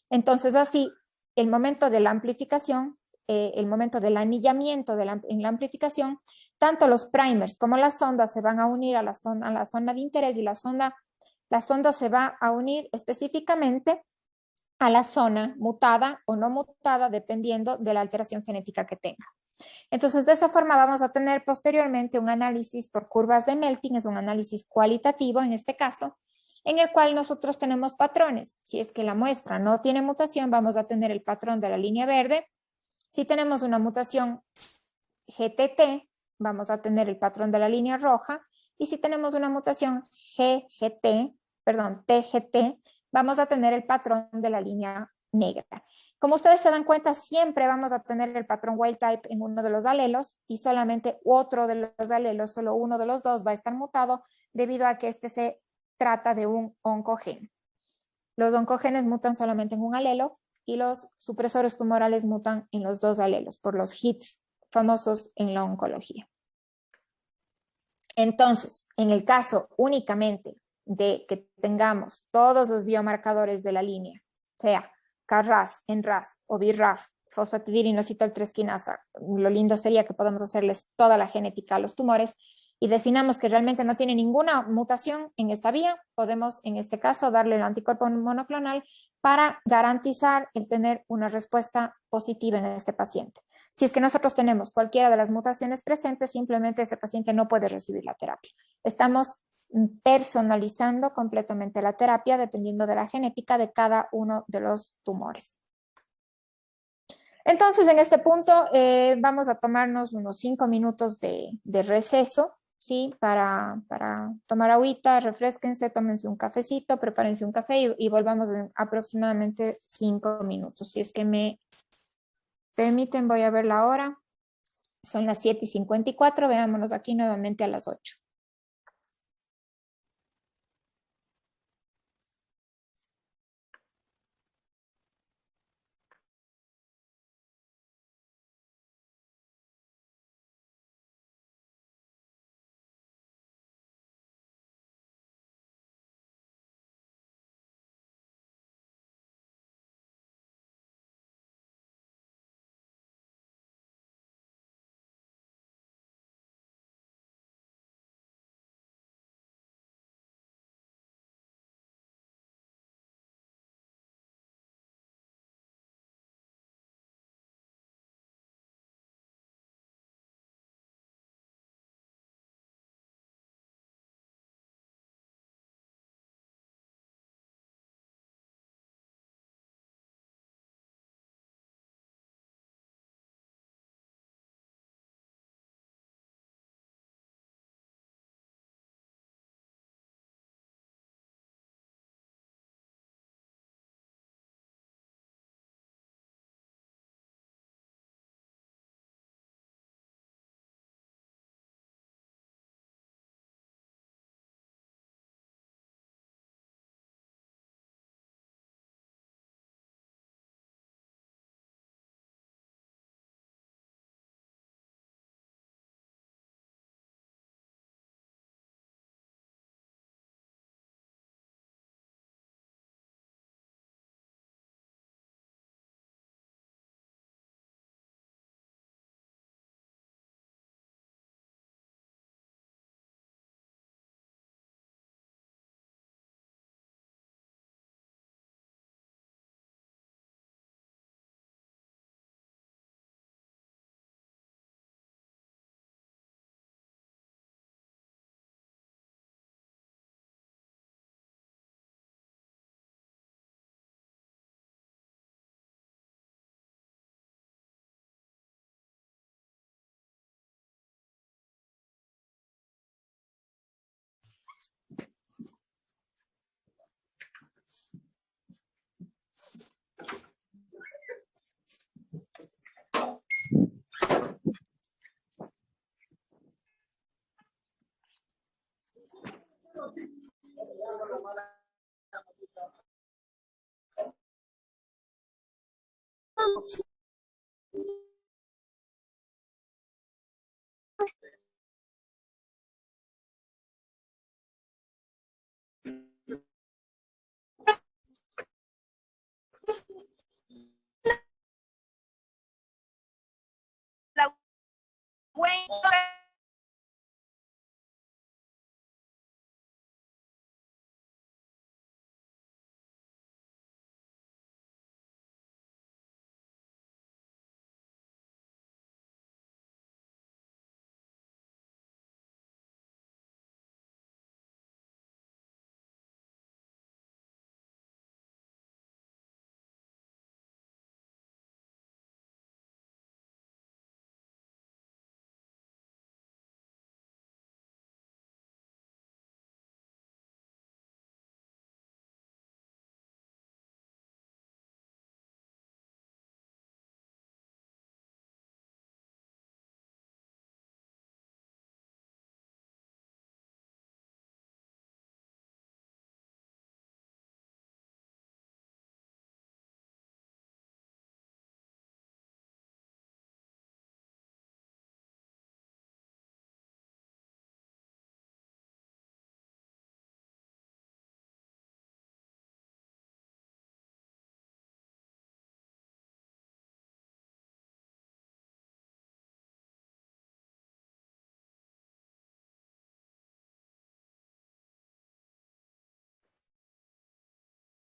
Entonces así, el momento de la amplificación, el momento del anillamiento en la amplificación, tanto los primers como las sondas se van a unir a la zona de interés, y la sonda se va a unir específicamente a la zona mutada o no mutada, dependiendo de la alteración genética que tenga. Entonces, de esa forma vamos a tener posteriormente un análisis por curvas de melting, es un análisis cualitativo en este caso, en el cual nosotros tenemos patrones. Si es que la muestra no tiene mutación, vamos a tener el patrón de la línea verde. Si tenemos una mutación GTT, vamos a tener el patrón de la línea roja. Y si tenemos una mutación TGT, vamos a tener el patrón de la línea negra. Como ustedes se dan cuenta, siempre vamos a tener el patrón wild type en uno de los alelos, y solamente otro de los alelos, solo uno de los dos va a estar mutado, debido a que este se trata de un oncogen. Los oncogenes mutan solamente en un alelo y los supresores tumorales mutan en los dos alelos, por los hits famosos en la oncología. Entonces, en el caso únicamente de que tengamos todos los biomarcadores de la línea, sea CARRAS, ENRAS o BRAF, fosfatidilinositol 3 quinasa, lo lindo sería que podamos hacerles toda la genética a los tumores y definamos que realmente no tiene ninguna mutación en esta vía, podemos en este caso darle el anticuerpo monoclonal para garantizar el tener una respuesta positiva en este paciente. Si es que nosotros tenemos cualquiera de las mutaciones presentes, simplemente ese paciente no puede recibir la terapia. Estamos personalizando completamente la terapia dependiendo de la genética de cada uno de los tumores. Entonces, en este punto vamos a tomarnos unos 5 minutos de receso, ¿sí? Para tomar agüita, refresquense, tómense un cafecito, prepárense un café y volvamos en aproximadamente 5 minutos. Si es que me permiten, voy a ver la hora. Son las 7:54, veámonos aquí nuevamente a las 8.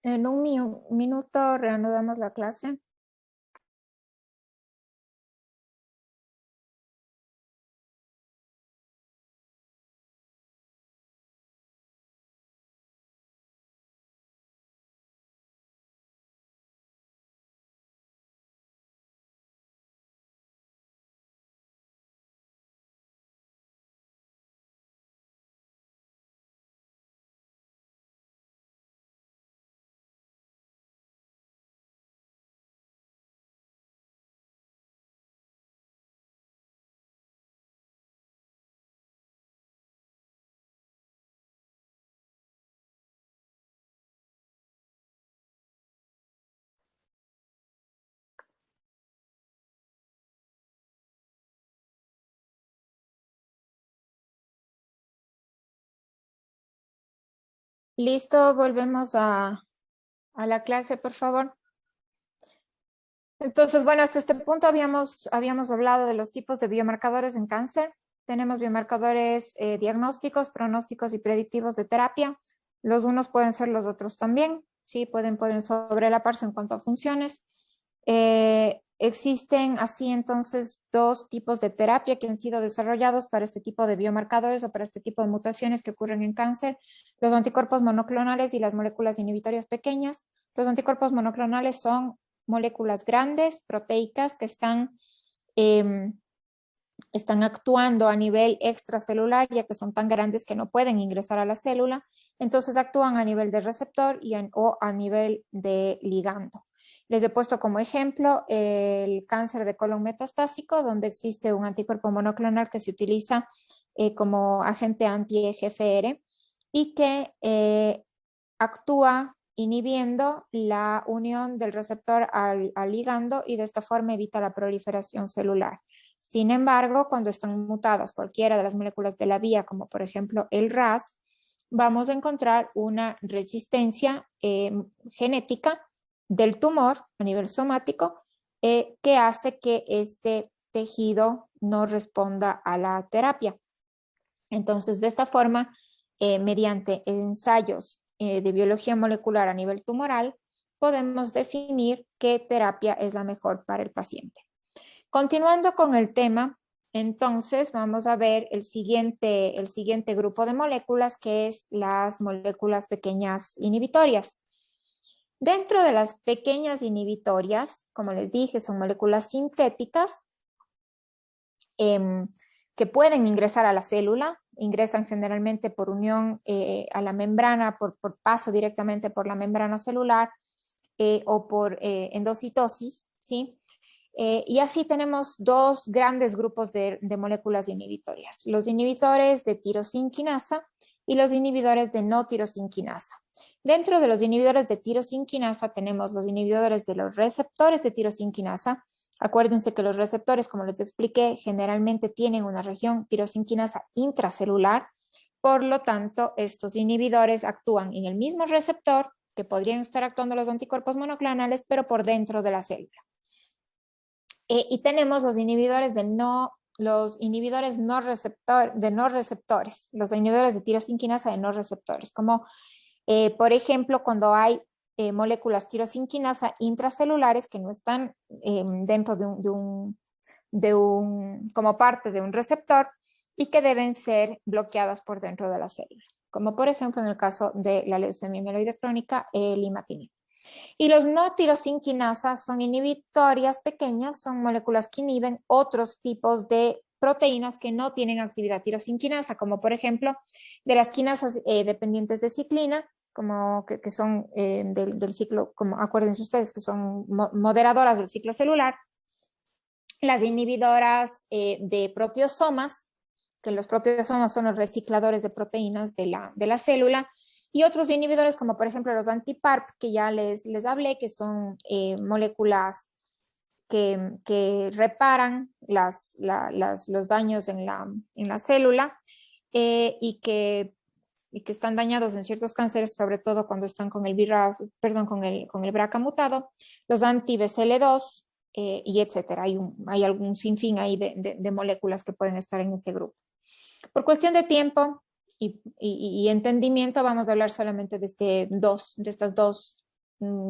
En un minuto reanudamos la clase. Listo, volvemos a la clase, por favor. Entonces, bueno, hasta este punto habíamos hablado de los tipos de biomarcadores en cáncer. Tenemos biomarcadores diagnósticos, pronósticos y predictivos de terapia. Los unos pueden ser los otros también, ¿sí? Pueden sobrelaparse en cuanto a funciones. Existen así entonces dos tipos de terapia que han sido desarrollados para este tipo de biomarcadores o para este tipo de mutaciones que ocurren en cáncer: los anticuerpos monoclonales y las moléculas inhibitorias pequeñas. Los anticuerpos monoclonales son moléculas grandes, proteicas, que están actuando a nivel extracelular, ya que son tan grandes que no pueden ingresar a la célula. Entonces actúan a nivel de receptor o a nivel de ligando. Les he puesto como ejemplo el cáncer de colon metastásico, donde existe un anticuerpo monoclonal que se utiliza como agente anti-EGFR y que actúa inhibiendo la unión del receptor al ligando, y de esta forma evita la proliferación celular. Sin embargo, cuando están mutadas cualquiera de las moléculas de la vía, como por ejemplo el RAS, vamos a encontrar una resistencia genética del tumor a nivel somático que hace que este tejido no responda a la terapia. Entonces, de esta forma, mediante ensayos de biología molecular a nivel tumoral, podemos definir qué terapia es la mejor para el paciente. Continuando con el tema, entonces vamos a ver el siguiente grupo de moléculas, que es las moléculas pequeñas inhibitorias. Dentro de las pequeñas inhibitorias, como les dije, son moléculas sintéticas que pueden ingresar a la célula, ingresan generalmente por unión a la membrana, por paso directamente por la membrana celular o por endocitosis, ¿sí? Y así tenemos dos grandes grupos de moléculas inhibitorias: los inhibidores de tirosinquinasa y los inhibidores de no tirosinquinasa. Dentro de los inhibidores de tirosinquinasa tenemos los inhibidores de los receptores de tirosinquinasa. Acuérdense que los receptores, como les expliqué, generalmente tienen una región tirosinquinasa intracelular. Por lo tanto, estos inhibidores actúan en el mismo receptor que podrían estar actuando los anticuerpos monoclonales, pero por dentro de la célula. Y tenemos los inhibidores de no receptores, los inhibidores de tirosinquinasa de no receptores, como por ejemplo cuando hay moléculas tirosinquinasa intracelulares que no están dentro como parte de un receptor y que deben ser bloqueadas por dentro de la célula, como por ejemplo en el caso de la leucemia mieloide crónica, el imatinib. Y los no tirosinquinasas son inhibitorias pequeñas, son moléculas que inhiben otros tipos de proteínas que no tienen actividad tirosinquinasa, como por ejemplo de las quinasas dependientes de ciclina, como que son del ciclo, como acuérdense ustedes, que son moderadoras del ciclo celular, las inhibidoras de proteosomas, que los proteosomas son los recicladores de proteínas de la célula, y otros inhibidores como por ejemplo los anti-PARP, que ya les hablé, que son moléculas que reparan los daños en la célula y que están dañados en ciertos cánceres, sobre todo cuando están con el con el BRCA mutado, los anti-BCL2 y etcétera. Hay algún sinfín ahí de moléculas que pueden estar en este grupo. Por cuestión de tiempo y entendimiento, vamos a hablar solamente de estas dos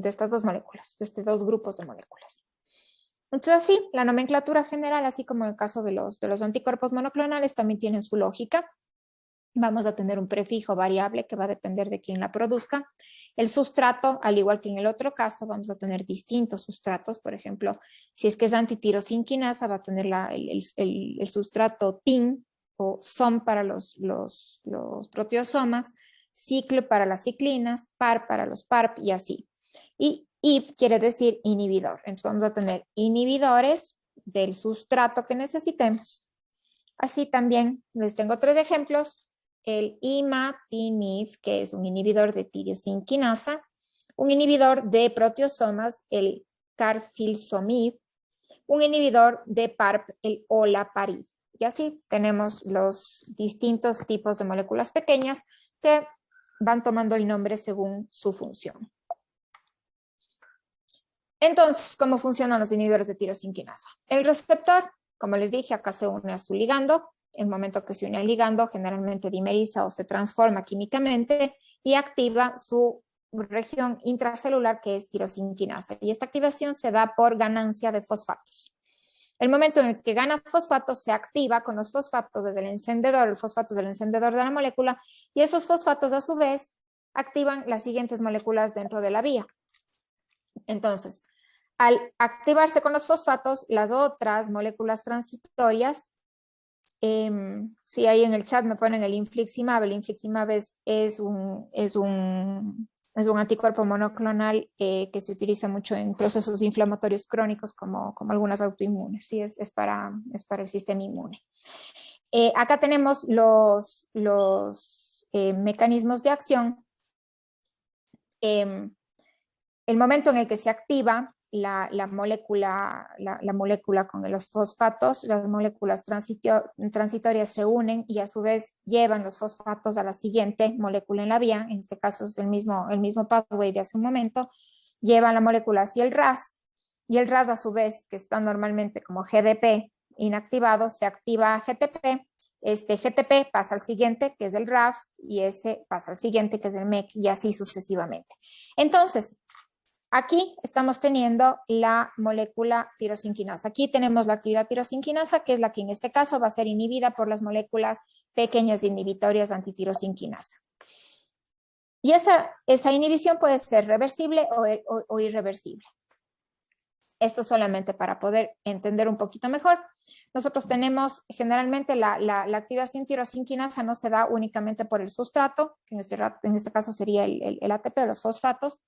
de estas dos moléculas, de estos dos grupos de moléculas. Entonces, sí, la nomenclatura general, así como en el caso de los anticuerpos monoclonales, también tienen su lógica. Vamos a tener un prefijo variable que va a depender de quién la produzca. El sustrato, al igual que en el otro caso, vamos a tener distintos sustratos. Por ejemplo, si es que es antitirosinquinasa, va a tener el sustrato TIN o SOM para los proteosomas, ciclo para las ciclinas, PAR para los PARP y así. Y IB quiere decir inhibidor. Entonces vamos a tener inhibidores del sustrato que necesitemos. Así también les tengo 3 ejemplos. El imatinib, que es un inhibidor de tirosinquinasa, un inhibidor de proteosomas, el carfilzomib, un inhibidor de PARP, el olaparib. Y así tenemos los distintos tipos de moléculas pequeñas que van tomando el nombre según su función. Entonces, ¿cómo funcionan los inhibidores de tirosinquinasa? El receptor, como les dije, acá se une a su ligando. En el momento que se une al ligando, generalmente dimeriza o se transforma químicamente y activa su región intracelular, que es tirosinquinasa. Y esta activación se da por ganancia de fosfatos. El momento en el que gana fosfatos se activa con los fosfatos desde el encendedor, el fosfato del encendedor de la molécula, y esos fosfatos a su vez activan las siguientes moléculas dentro de la vía. Entonces, al activarse con los fosfatos, las otras moléculas transitorias, si ahí en el chat me ponen el infliximab es un anticuerpo monoclonal que se utiliza mucho en procesos inflamatorios crónicos como algunas autoinmunes, ¿sí? Es para el sistema inmune. Acá tenemos los mecanismos de acción. El momento en el que se activa la molécula con los fosfatos, las moléculas transitorias se unen y a su vez llevan los fosfatos a la siguiente molécula en la vía, en este caso es el mismo pathway de hace un momento, llevan la molécula hacia el RAS y el RAS a su vez, que está normalmente como GDP inactivado, se activa GTP. Este GTP pasa al siguiente, que es el RAF, y ese pasa al siguiente, que es el MEC, y así sucesivamente. Entonces, aquí estamos teniendo la molécula tirosinquinasa. Aquí tenemos la actividad tirosinquinasa, que es la que en este caso va a ser inhibida por las moléculas pequeñas inhibitorias antitirosinquinasa. Y esa inhibición puede ser reversible o irreversible. Esto solamente para poder entender un poquito mejor. Nosotros tenemos generalmente la activación tirosinquinasa no se da únicamente por el sustrato, que en este caso sería el ATP o los fosfatos,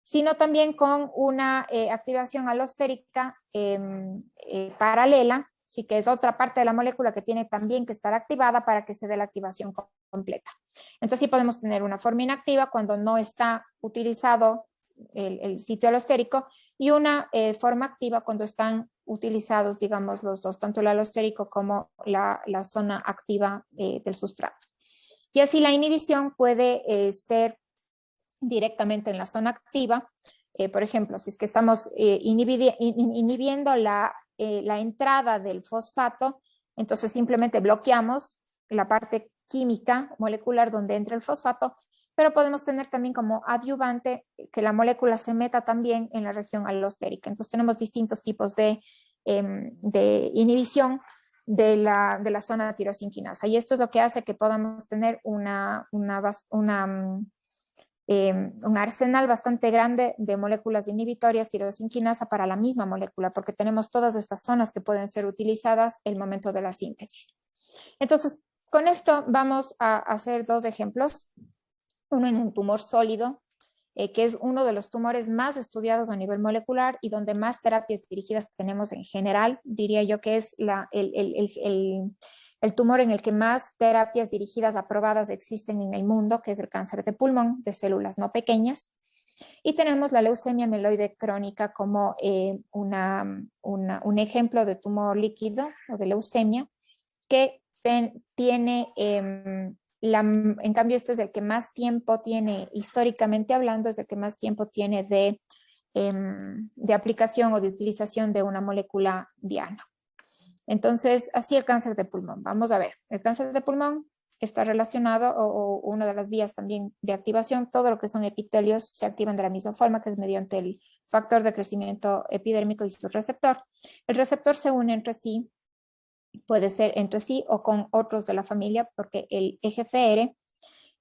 sino también con una activación alostérica paralela, sí, que es otra parte de la molécula que tiene también que estar activada para que se dé la activación completa. Entonces sí podemos tener una forma inactiva cuando no está utilizado el sitio alostérico y una forma activa cuando están utilizados, digamos, los dos, tanto el alostérico como la zona activa del sustrato. Y así la inhibición puede ser directamente en la zona activa. Por ejemplo, si es que estamos inhibiendo la entrada del fosfato, entonces simplemente bloqueamos la parte química molecular donde entra el fosfato, pero podemos tener también como adyuvante que la molécula se meta también en la región alostérica. Entonces tenemos distintos tipos de inhibición de la zona tirosinquinasa. Y esto es lo que hace que podamos tener un arsenal bastante grande de moléculas inhibitorias tirosinquinasa para la misma molécula, porque tenemos todas estas zonas que pueden ser utilizadas en el momento de la síntesis. Entonces, con esto vamos a hacer 2 ejemplos. Uno en un tumor sólido, que es uno de los tumores más estudiados a nivel molecular y donde más terapias dirigidas tenemos en general. Diría yo que es el tumor en el que más terapias dirigidas aprobadas existen en el mundo, que es el cáncer de pulmón de células no pequeñas. Y tenemos la leucemia mieloide crónica como un ejemplo de tumor líquido o de leucemia que tiene... en cambio, este es el que más tiempo tiene, históricamente hablando, es el que más tiempo tiene de aplicación o de utilización de una molécula diana. Entonces, así el cáncer de pulmón. Vamos a ver, el cáncer de pulmón está relacionado, o una de las vías también de activación, todo lo que son epitelios se activan de la misma forma, que es mediante el factor de crecimiento epidérmico y su receptor. El receptor se une entre sí, puede ser entre sí o con otros de la familia, porque el EGFR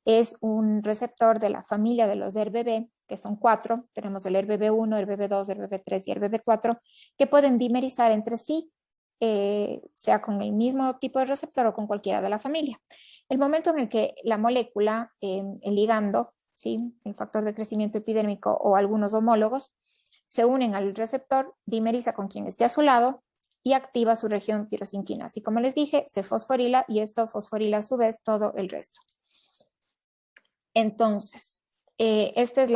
es un receptor de la familia de los ERBB, que son 4. Tenemos el ERBB1, ERBB2, ERBB3 y ERBB4, que pueden dimerizar entre sí, sea con el mismo tipo de receptor o con cualquiera de la familia. El momento en el que la molécula, el ligando, ¿sí?, el factor de crecimiento epidérmico o algunos homólogos, se unen al receptor, dimeriza con quien esté a su lado y activa su región tirosinquinasa. Y como les dije, se fosforila y esto fosforila a su vez todo el resto. Entonces, esta es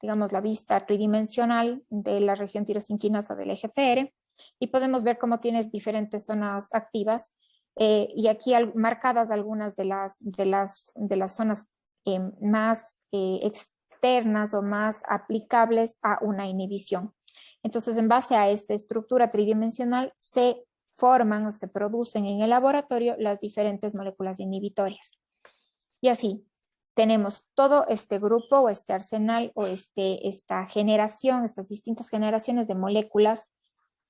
digamos, la vista tridimensional de la región tirosinquinasa del EGFR y podemos ver cómo tienes diferentes zonas activas y aquí marcadas algunas de las zonas más externas o más aplicables a una inhibición. Entonces, en base a esta estructura tridimensional se forman o se producen en el laboratorio las diferentes moléculas inhibitorias. Y así tenemos todo este grupo o este arsenal o esta generación, estas distintas generaciones de moléculas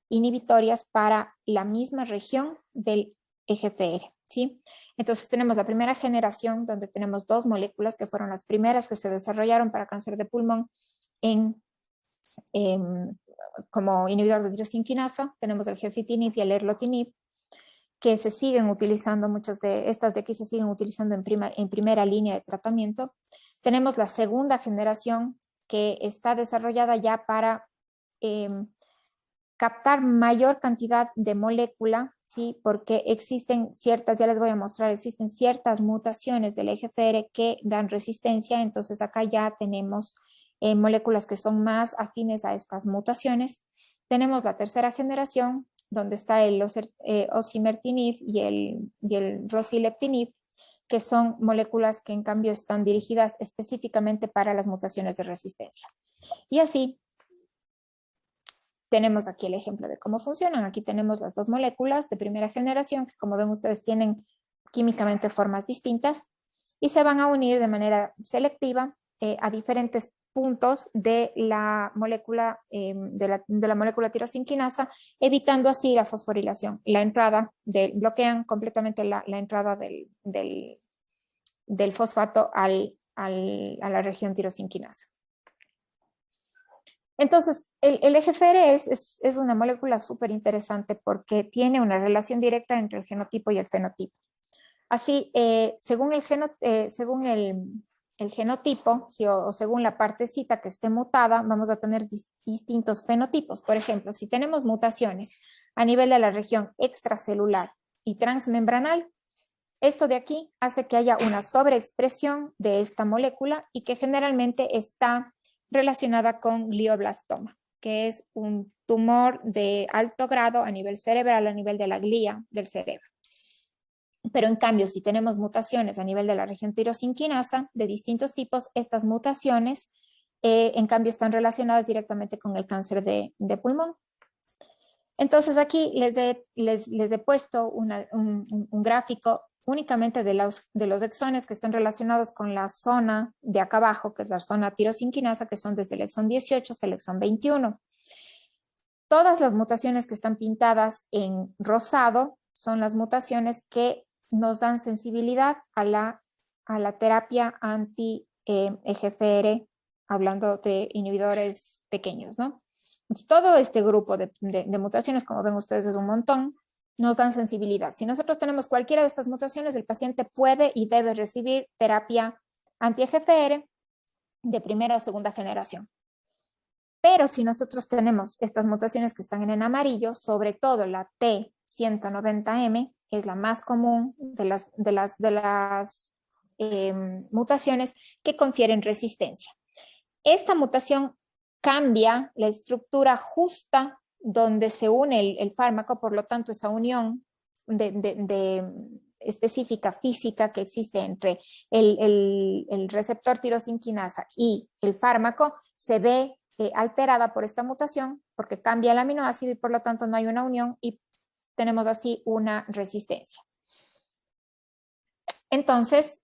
inhibitorias para la misma región del EGFR, ¿sí? Entonces tenemos la primera generación donde tenemos 2 moléculas que fueron las primeras que se desarrollaron para cáncer de pulmón como inhibidor de tirosinquinasa. Tenemos el gefitinib y el erlotinib, que se siguen utilizando, muchas de estas de aquí se siguen utilizando en primera línea de tratamiento. Tenemos la segunda generación que está desarrollada ya para captar mayor cantidad de molécula, ¿sí? Porque existen ciertas, ya les voy a mostrar, existen ciertas mutaciones del EGFR que dan resistencia, entonces acá ya tenemos moléculas que son más afines a estas mutaciones. Tenemos la tercera generación, donde está el osimertinib y el rosileptinib, que son moléculas que en cambio están dirigidas específicamente para las mutaciones de resistencia. Y así tenemos aquí el ejemplo de cómo funcionan. Aquí tenemos las 2 moléculas de primera generación, que como ven ustedes tienen químicamente formas distintas y se van a unir de manera selectiva a diferentes puntos de la molécula, de la molécula tirosinquinasa, evitando así la fosforilación. Bloquean completamente la entrada del fosfato a la región tirosinquinasa. Entonces, el EGFR es una molécula súper interesante porque tiene una relación directa entre el genotipo y el fenotipo. Así, según el genotipo, ¿sí? o según la partecita que esté mutada, vamos a tener distintos fenotipos. Por ejemplo, si tenemos mutaciones a nivel de la región extracelular y transmembranal, esto de aquí hace que haya una sobreexpresión de esta molécula y que generalmente está relacionada con glioblastoma, que es un tumor de alto grado a nivel cerebral, a nivel de la glía del cerebro. Pero en cambio, si tenemos mutaciones a nivel de la región tirosinquinasa de distintos tipos, estas mutaciones en cambio están relacionadas directamente con el cáncer de pulmón. Entonces aquí les he puesto un gráfico únicamente de los exones que están relacionados con la zona de acá abajo, que es la zona tirosinquinasa, que son desde el exón 18 hasta el exón 21. Todas las mutaciones que están pintadas en rosado son las mutaciones que nos dan sensibilidad a la terapia anti-EGFR, hablando de inhibidores pequeños, ¿no? Entonces, todo este grupo de mutaciones, como ven ustedes, es un montón, nos dan sensibilidad. Si nosotros tenemos cualquiera de estas mutaciones, el paciente puede y debe recibir terapia anti-EGFR de primera o segunda generación. Pero si nosotros tenemos estas mutaciones que están en amarillo, sobre todo la T190M, es la más común de las mutaciones que confieren resistencia. Esta mutación cambia la estructura justa donde se une el fármaco, por lo tanto esa unión específica física que existe entre el receptor tirosinquinasa y el fármaco se ve alterada por esta mutación porque cambia el aminoácido y por lo tanto no hay una unión y tenemos así una resistencia. Entonces,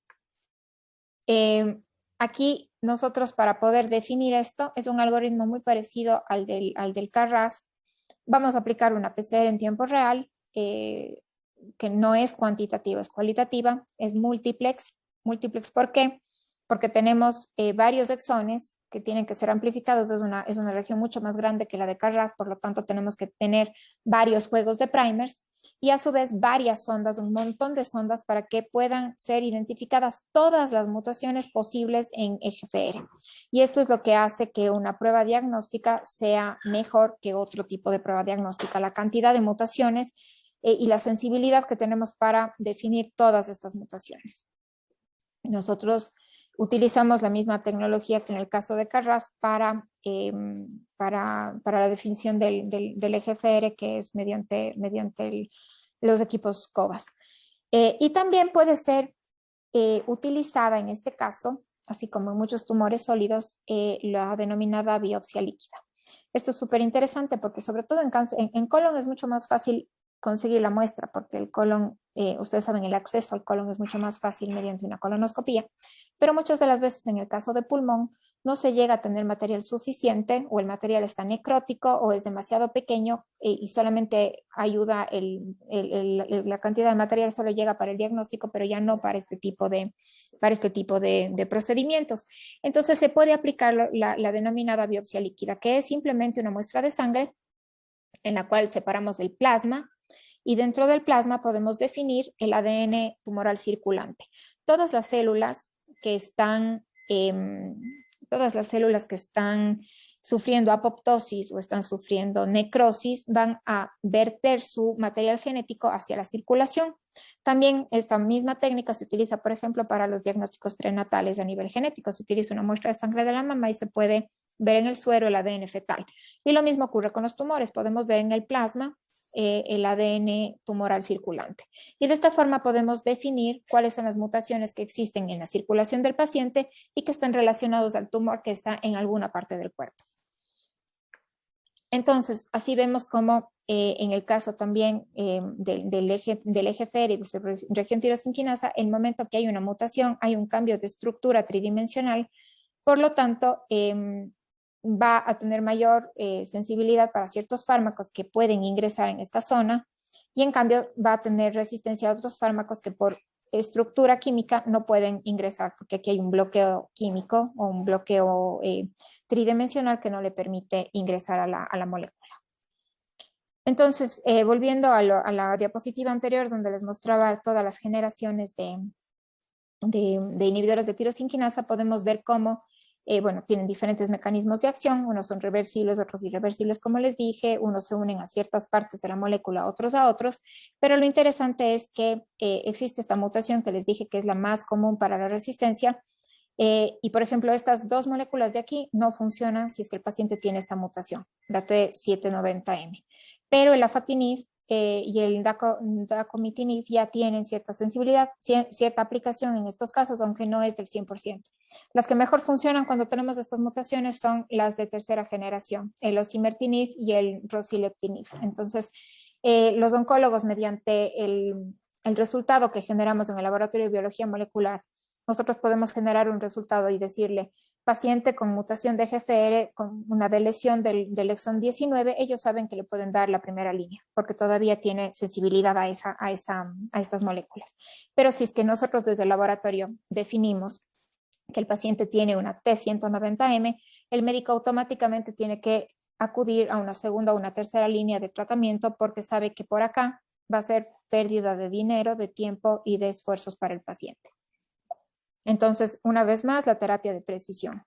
aquí nosotros para poder definir esto, es un algoritmo muy parecido al del Carras. Vamos a aplicar una PCR en tiempo real, que no es cuantitativa, es cualitativa, es multiplex. Multiplex, ¿por qué? Porque tenemos varios exones que tienen que ser amplificados, es una región mucho más grande que la de Carras, por lo tanto tenemos que tener varios juegos de primers y a su vez varias sondas, un montón de sondas para que puedan ser identificadas todas las mutaciones posibles en EGFR. Y esto es lo que hace que una prueba diagnóstica sea mejor que otro tipo de prueba diagnóstica, la cantidad de mutaciones y la sensibilidad que tenemos para definir todas estas mutaciones. Nosotros utilizamos la misma tecnología que en el caso de Carras para la definición del EGFR, que es mediante los equipos COBAS. Y también puede ser utilizada en este caso, así como en muchos tumores sólidos, la denominada biopsia líquida. Esto es súper interesante porque sobre todo en colon es mucho más fácil conseguir la muestra, porque el colon, ustedes saben, el acceso al colon es mucho más fácil mediante una colonoscopía, pero muchas de las veces en el caso de pulmón no se llega a tener material suficiente o el material está necrótico o es demasiado pequeño y solamente ayuda la cantidad de material solo llega para el diagnóstico, pero ya no para este tipo de procedimientos. Entonces se puede aplicar la denominada biopsia líquida, que es simplemente una muestra de sangre en la cual separamos el plasma y dentro del plasma podemos definir el ADN tumoral circulante. Todas las células que están sufriendo apoptosis o están sufriendo necrosis van a verter su material genético hacia la circulación. También esta misma técnica se utiliza, por ejemplo, para los diagnósticos prenatales a nivel genético. Se utiliza una muestra de sangre de la mamá y se puede ver en el suero el ADN fetal. Y lo mismo ocurre con los tumores. Podemos ver en el plasma el ADN tumoral circulante. Y de esta forma podemos definir cuáles son las mutaciones que existen en la circulación del paciente y que están relacionados al tumor que está en alguna parte del cuerpo. Entonces, así vemos cómo en el caso también del EGFR y de su región tirosinquinasa, en el momento que hay una mutación, hay un cambio de estructura tridimensional, por lo tanto, va a tener mayor sensibilidad para ciertos fármacos que pueden ingresar en esta zona y en cambio va a tener resistencia a otros fármacos que por estructura química no pueden ingresar porque aquí hay un bloqueo químico o un bloqueo tridimensional que no le permite ingresar a la molécula. Entonces, volviendo a la diapositiva anterior donde les mostraba todas las generaciones de inhibidores de tirosinquinasa, podemos ver cómo tienen diferentes mecanismos de acción, unos son reversibles, otros irreversibles, como les dije, unos se unen a ciertas partes de la molécula, otros a otros, pero lo interesante es que existe esta mutación que les dije que es la más común para la resistencia, y por ejemplo, estas dos moléculas de aquí no funcionan si es que el paciente tiene esta mutación, la T790M, pero el afatinib y el dacomitinib ya tienen cierta sensibilidad, cierta aplicación en estos casos, aunque no es del 100%. Las que mejor funcionan cuando tenemos estas mutaciones son las de tercera generación, el osimertinib y el rosileptinib. Entonces, los oncólogos, mediante el resultado que generamos en el laboratorio de biología molecular, nosotros podemos generar un resultado y decirle, paciente con mutación de EGFR, con una deleción del exón 19, ellos saben que le pueden dar la primera línea, porque todavía tiene sensibilidad a estas moléculas. Pero si es que nosotros desde el laboratorio definimos que el paciente tiene una T190M, el médico automáticamente tiene que acudir a una segunda o una tercera línea de tratamiento porque sabe que por acá va a ser pérdida de dinero, de tiempo y de esfuerzos para el paciente. Entonces, una vez más, la terapia de precisión.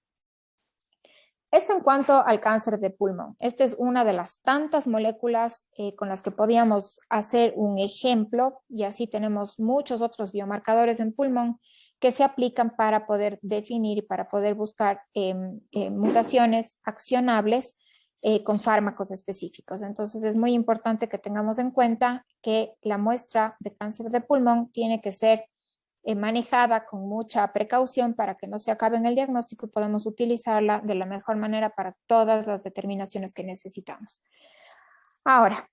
Esto en cuanto al cáncer de pulmón. Esta es una de las tantas moléculas con las que podíamos hacer un ejemplo y así tenemos muchos otros biomarcadores en pulmón que se aplican para poder definir y para poder buscar mutaciones accionables con fármacos específicos. Entonces, es muy importante que tengamos en cuenta que la muestra de cáncer de pulmón tiene que ser manejada con mucha precaución para que no se acabe en el diagnóstico y podamos utilizarla de la mejor manera para todas las determinaciones que necesitamos. Ahora,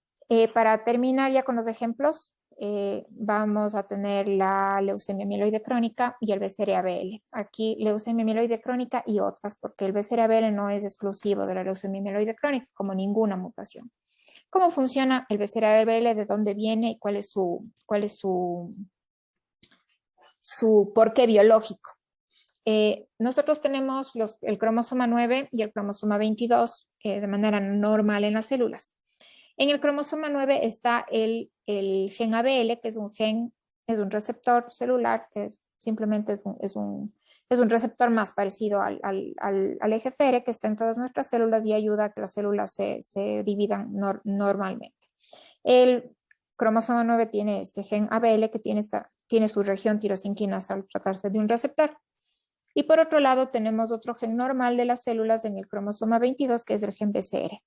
para terminar ya con los ejemplos, vamos a tener la leucemia mieloide crónica y el BCR-ABL. Aquí leucemia mieloide crónica y otras, porque el BCR-ABL no es exclusivo de la leucemia mieloide crónica, como ninguna mutación. ¿Cómo funciona el BCR-ABL? ¿De dónde viene? ¿Y cuál es su porqué biológico? Nosotros tenemos el cromosoma 9 y el cromosoma 22 de manera normal en las células. En el cromosoma 9 está el gen ABL, que es un receptor celular, que simplemente es un receptor más parecido al eje FR, que está en todas nuestras células y ayuda a que las células se dividan normalmente. El cromosoma 9 tiene este gen ABL, que tiene su región tirosinquinasa al tratarse de un receptor. Y por otro lado tenemos otro gen normal de las células en el cromosoma 22, que es el gen BCR.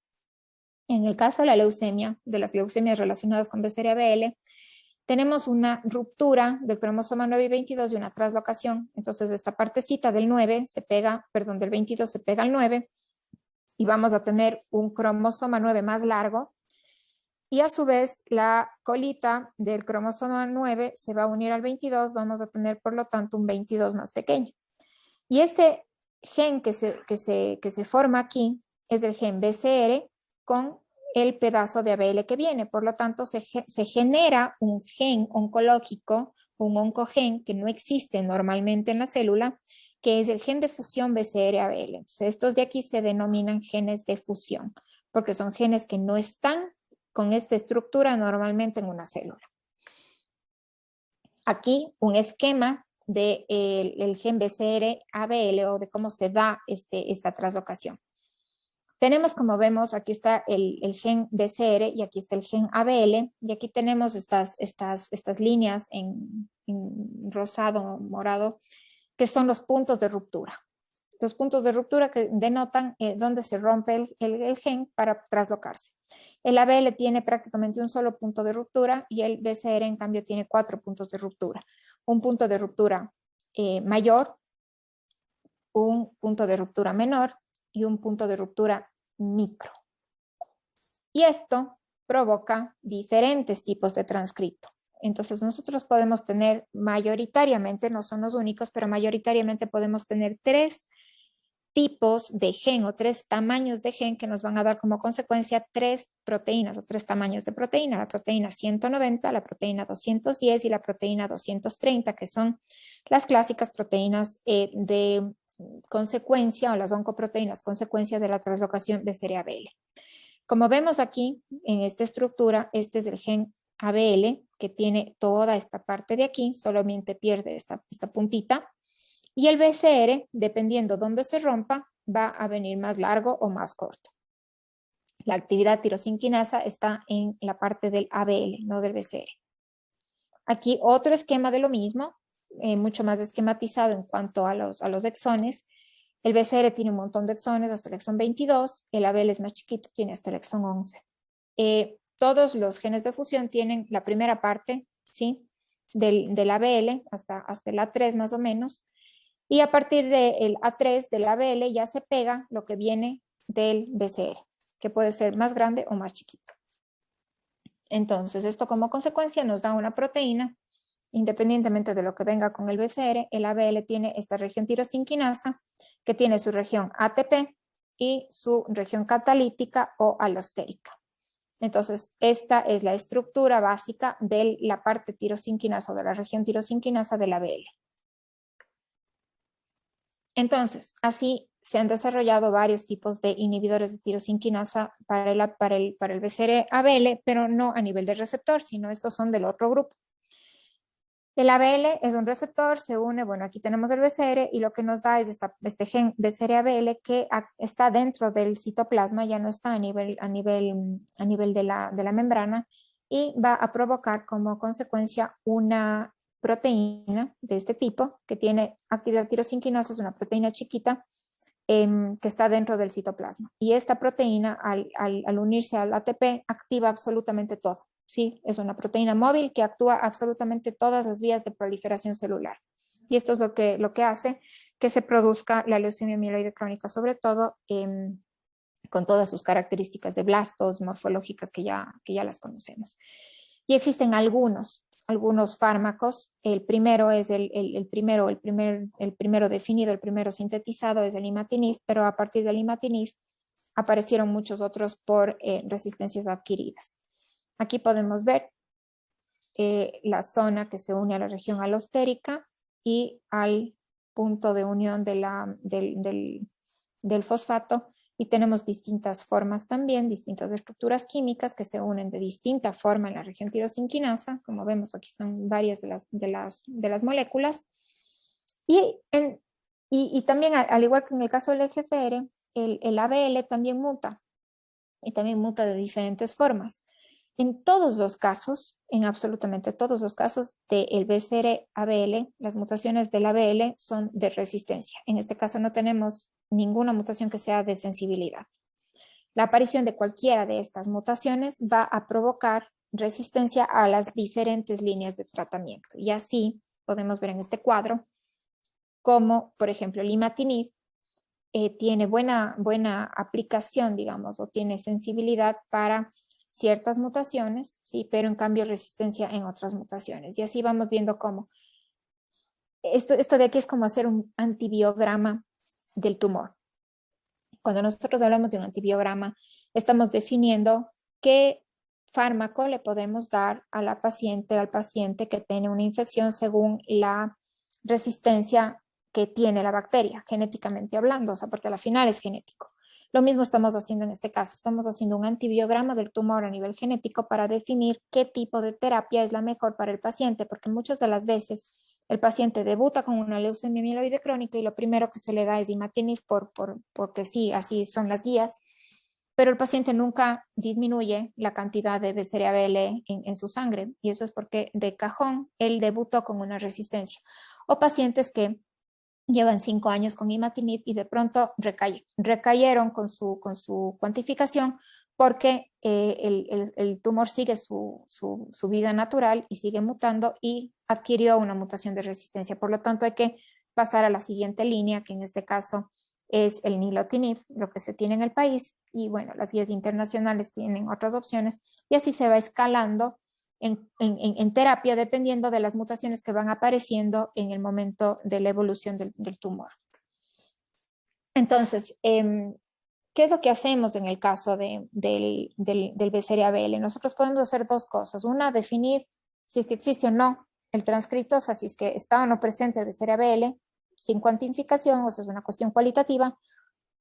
En el caso de la leucemia, de las leucemias relacionadas con BCR-ABL, tenemos una ruptura del cromosoma 9 y 22 y una traslocación. Entonces esta partecita del 9 del 22 se pega al 9 y vamos a tener un cromosoma 9 más largo y a su vez la colita del cromosoma 9 se va a unir al 22, vamos a tener por lo tanto un 22 más pequeño. Y este gen que se forma aquí es el gen BCR con el pedazo de ABL que viene. Por lo tanto, se genera un gen oncológico, un oncogen que no existe normalmente en la célula, que es el gen de fusión BCR-ABL. Entonces, estos de aquí se denominan genes de fusión, porque son genes que no están con esta estructura normalmente en una célula. Aquí un esquema del gen BCR-ABL o de cómo se da esta translocación. Tenemos, como vemos, aquí está el gen BCR y aquí está el gen ABL, y aquí tenemos estas líneas en rosado, morado, que son los puntos de ruptura. Los puntos de ruptura que denotan dónde se rompe el gen para traslocarse. El ABL tiene prácticamente un solo punto de ruptura y el BCR, en cambio, tiene 4 puntos de ruptura. Un punto de ruptura mayor, un punto de ruptura menor y un punto de ruptura micro. Y esto provoca diferentes tipos de transcripto. Entonces nosotros podemos tener mayoritariamente, no son los únicos, pero mayoritariamente podemos tener 3 tipos de gen o 3 tamaños de gen que nos van a dar como consecuencia 3 proteínas o 3 tamaños de proteína, la proteína 190, la proteína 210 y la proteína 230, que son las clásicas proteínas de consecuencia o las oncoproteínas consecuencia de la translocación BCR-ABL. Como vemos aquí en esta estructura, este es el gen ABL que tiene toda esta parte de aquí, solamente pierde esta puntita. Y el BCR, dependiendo dónde se rompa, va a venir más largo o más corto. La actividad tirosinquinasa está en la parte del ABL, no del BCR. Aquí otro esquema de lo mismo, mucho más esquematizado en cuanto a los exones. El BCR tiene un montón de exones hasta el exón 22, el ABL es más chiquito, tiene hasta el exón 11. Todos los genes de fusión tienen la primera parte, ¿sí? del ABL hasta el A3 más o menos, y a partir del A3 del ABL ya se pega lo que viene del BCR, que puede ser más grande o más chiquito. Entonces, esto como consecuencia nos da una proteína, independientemente de lo que venga con el BCR, el ABL tiene esta región tirosinquinasa, que tiene su región ATP y su región catalítica o alostérica. Entonces, esta es la estructura básica de la parte tirosinquinasa o de la región tirosinquinasa del ABL. Entonces, así se han desarrollado varios tipos de inhibidores de tirosinquinasa para el BCR-ABL, pero no a nivel de receptor, sino estos son del otro grupo. El ABL es un receptor, se une, bueno, aquí tenemos el BCR y lo que nos da es este gen BCR-ABL que está dentro del citoplasma, ya no está a nivel de la membrana, y va a provocar como consecuencia una proteína de este tipo que tiene actividad tirosinquinasa, es una proteína chiquita que está dentro del citoplasma. Y esta proteína, al unirse al ATP, activa absolutamente todo. Sí, es una proteína móvil que actúa absolutamente todas las vías de proliferación celular. Y esto es lo que hace que se produzca la leucemia mieloide crónica, sobre todo con todas sus características de blastos morfológicas que ya las conocemos. Y existen algunos fármacos. El primero es el primero definido, el primero sintetizado es el imatinib, pero a partir del imatinib aparecieron muchos otros por resistencias adquiridas. Aquí podemos ver la zona que se une a la región alostérica y al punto de unión de del fosfato, y tenemos distintas formas también, distintas estructuras químicas que se unen de distinta forma en la región tirosinquinasa. Como vemos, aquí están varias de las moléculas. Y también, al igual que en el caso del EGFR, el ABL también muta, y también muta de diferentes formas. En todos los casos, en absolutamente todos los casos del BCR-ABL, las mutaciones del ABL son de resistencia. En este caso no tenemos ninguna mutación que sea de sensibilidad. La aparición de cualquiera de estas mutaciones va a provocar resistencia a las diferentes líneas de tratamiento. Y así podemos ver en este cuadro como, por ejemplo, el imatinib tiene buena aplicación, digamos, o tiene sensibilidad para ciertas mutaciones, sí, pero en cambio resistencia en otras mutaciones. Y así vamos viendo cómo esto de aquí es como hacer un antibiograma del tumor. Cuando nosotros hablamos de un antibiograma, estamos definiendo qué fármaco le podemos dar a la paciente, al paciente que tiene una infección según la resistencia que tiene la bacteria, genéticamente hablando, o sea, porque al final es genético. Lo mismo estamos haciendo en este caso, estamos haciendo un antibiograma del tumor a nivel genético para definir qué tipo de terapia es la mejor para el paciente, porque muchas de las veces el paciente debuta con una leucemia mieloide crónica y lo primero que se le da es imatinib porque sí, así son las guías, pero el paciente nunca disminuye la cantidad de BCR-ABL en su sangre, y eso es porque de cajón él debutó con una resistencia. O pacientes que llevan 5 años con imatinib y de pronto recayeron con su cuantificación porque el tumor sigue su vida natural y sigue mutando y adquirió una mutación de resistencia. Por lo tanto, hay que pasar a la siguiente línea, que en este caso es el nilotinib, lo que se tiene en el país, y bueno, las guías internacionales tienen otras opciones, y así se va escalando en terapia dependiendo de las mutaciones que van apareciendo en el momento de la evolución del tumor. Entonces, ¿qué es lo que hacemos en el caso del BCR-ABL? Nosotros podemos hacer dos cosas. Una, definir si es que existe o no el transcrito, o sea, si es que está o no presente el BCR-ABL, sin cuantificación, o sea, es una cuestión cualitativa.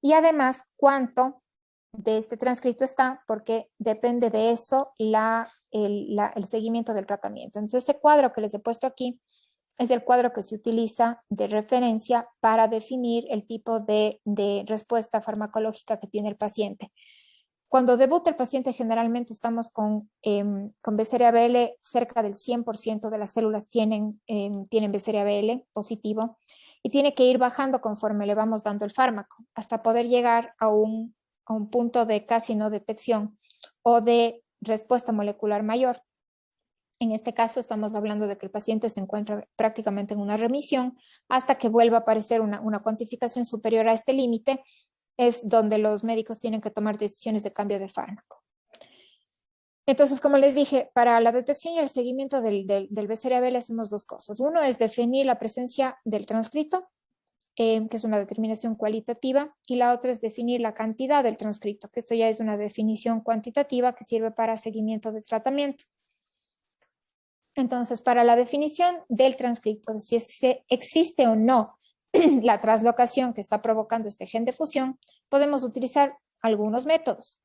Y además, cuánto de este transcrito está, porque depende de eso el seguimiento del tratamiento. Entonces, este cuadro que les he puesto aquí es el cuadro que se utiliza de referencia para definir el tipo de respuesta farmacológica que tiene el paciente. Cuando debuta el paciente, generalmente estamos con BCR-ABL, cerca del 100% de las células tienen BCR-ABL positivo, y tiene que ir bajando conforme le vamos dando el fármaco, hasta poder llegar a un punto de casi no detección o de respuesta molecular mayor. En este caso estamos hablando de que el paciente se encuentra prácticamente en una remisión hasta que vuelva a aparecer una cuantificación superior a este límite, es donde los médicos tienen que tomar decisiones de cambio de fármaco. Entonces, como les dije, para la detección y el seguimiento del BCR-ABL hacemos dos cosas. Uno es definir la presencia del transcrito, que es una determinación cualitativa, y la otra es definir la cantidad del transcrito, que esto ya es una definición cuantitativa que sirve para seguimiento de tratamiento. Entonces, para la definición del transcrito, si es que existe o no la translocación que está provocando este gen de fusión, podemos utilizar algunos métodos.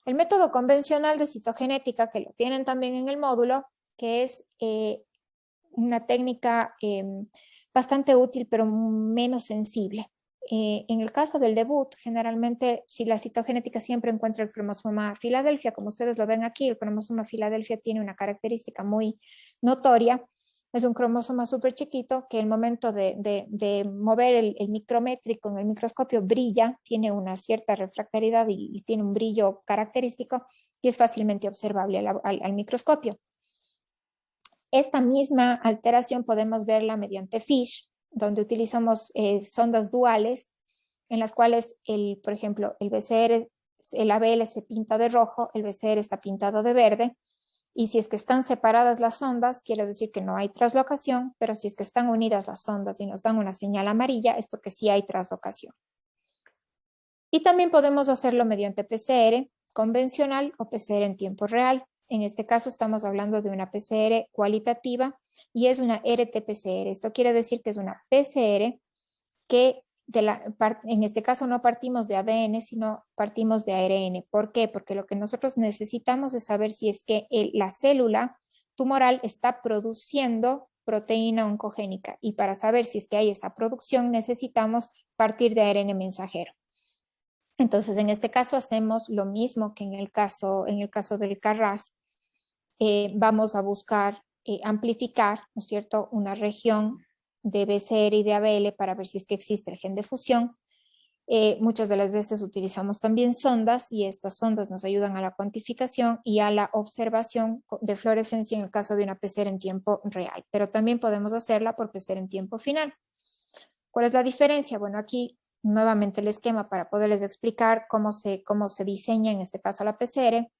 El método convencional de citogenética, que lo tienen también en el módulo, que es una técnica bastante útil, pero menos sensible. En el caso del debut, generalmente, si la citogenética siempre encuentra el cromosoma Filadelfia, como ustedes lo ven aquí, el cromosoma Filadelfia tiene una característica muy notoria. Es un cromosoma súper chiquito que el momento de mover el micrométrico en el microscopio brilla, tiene una cierta refractariedad y tiene un brillo característico y es fácilmente observable al microscopio. Esta misma alteración podemos verla mediante FISH, donde utilizamos sondas duales en las cuales, por ejemplo, el ABL se pinta de rojo, el BCR está pintado de verde, Y si es que están separadas las ondas, quiere decir que no hay translocación, pero si es que están unidas las ondas y nos dan una señal amarilla, es porque sí hay translocación. Y también podemos hacerlo mediante PCR convencional o PCR en tiempo real. En este caso estamos hablando de una PCR cualitativa y es una RT-PCR. Esto quiere decir que es una PCR que en este caso no partimos de ADN, sino partimos de ARN. ¿Por qué? Porque lo que nosotros necesitamos es saber si es que la célula tumoral está produciendo proteína oncogénica, y para saber si es que hay esa producción necesitamos partir de ARN mensajero. Entonces, en este caso hacemos lo mismo que en el caso del CARRAS. Vamos a buscar amplificar, ¿no es cierto?, una región de BCR y de ABL para ver si es que existe el gen de fusión. Muchas de las veces utilizamos también sondas y estas sondas nos ayudan a la cuantificación y a la observación de fluorescencia en el caso de una PCR en tiempo real, pero también podemos hacerla por PCR en tiempo final. ¿Cuál es la diferencia? Bueno, aquí nuevamente el esquema para poderles explicar cómo se diseña en este caso la PCR.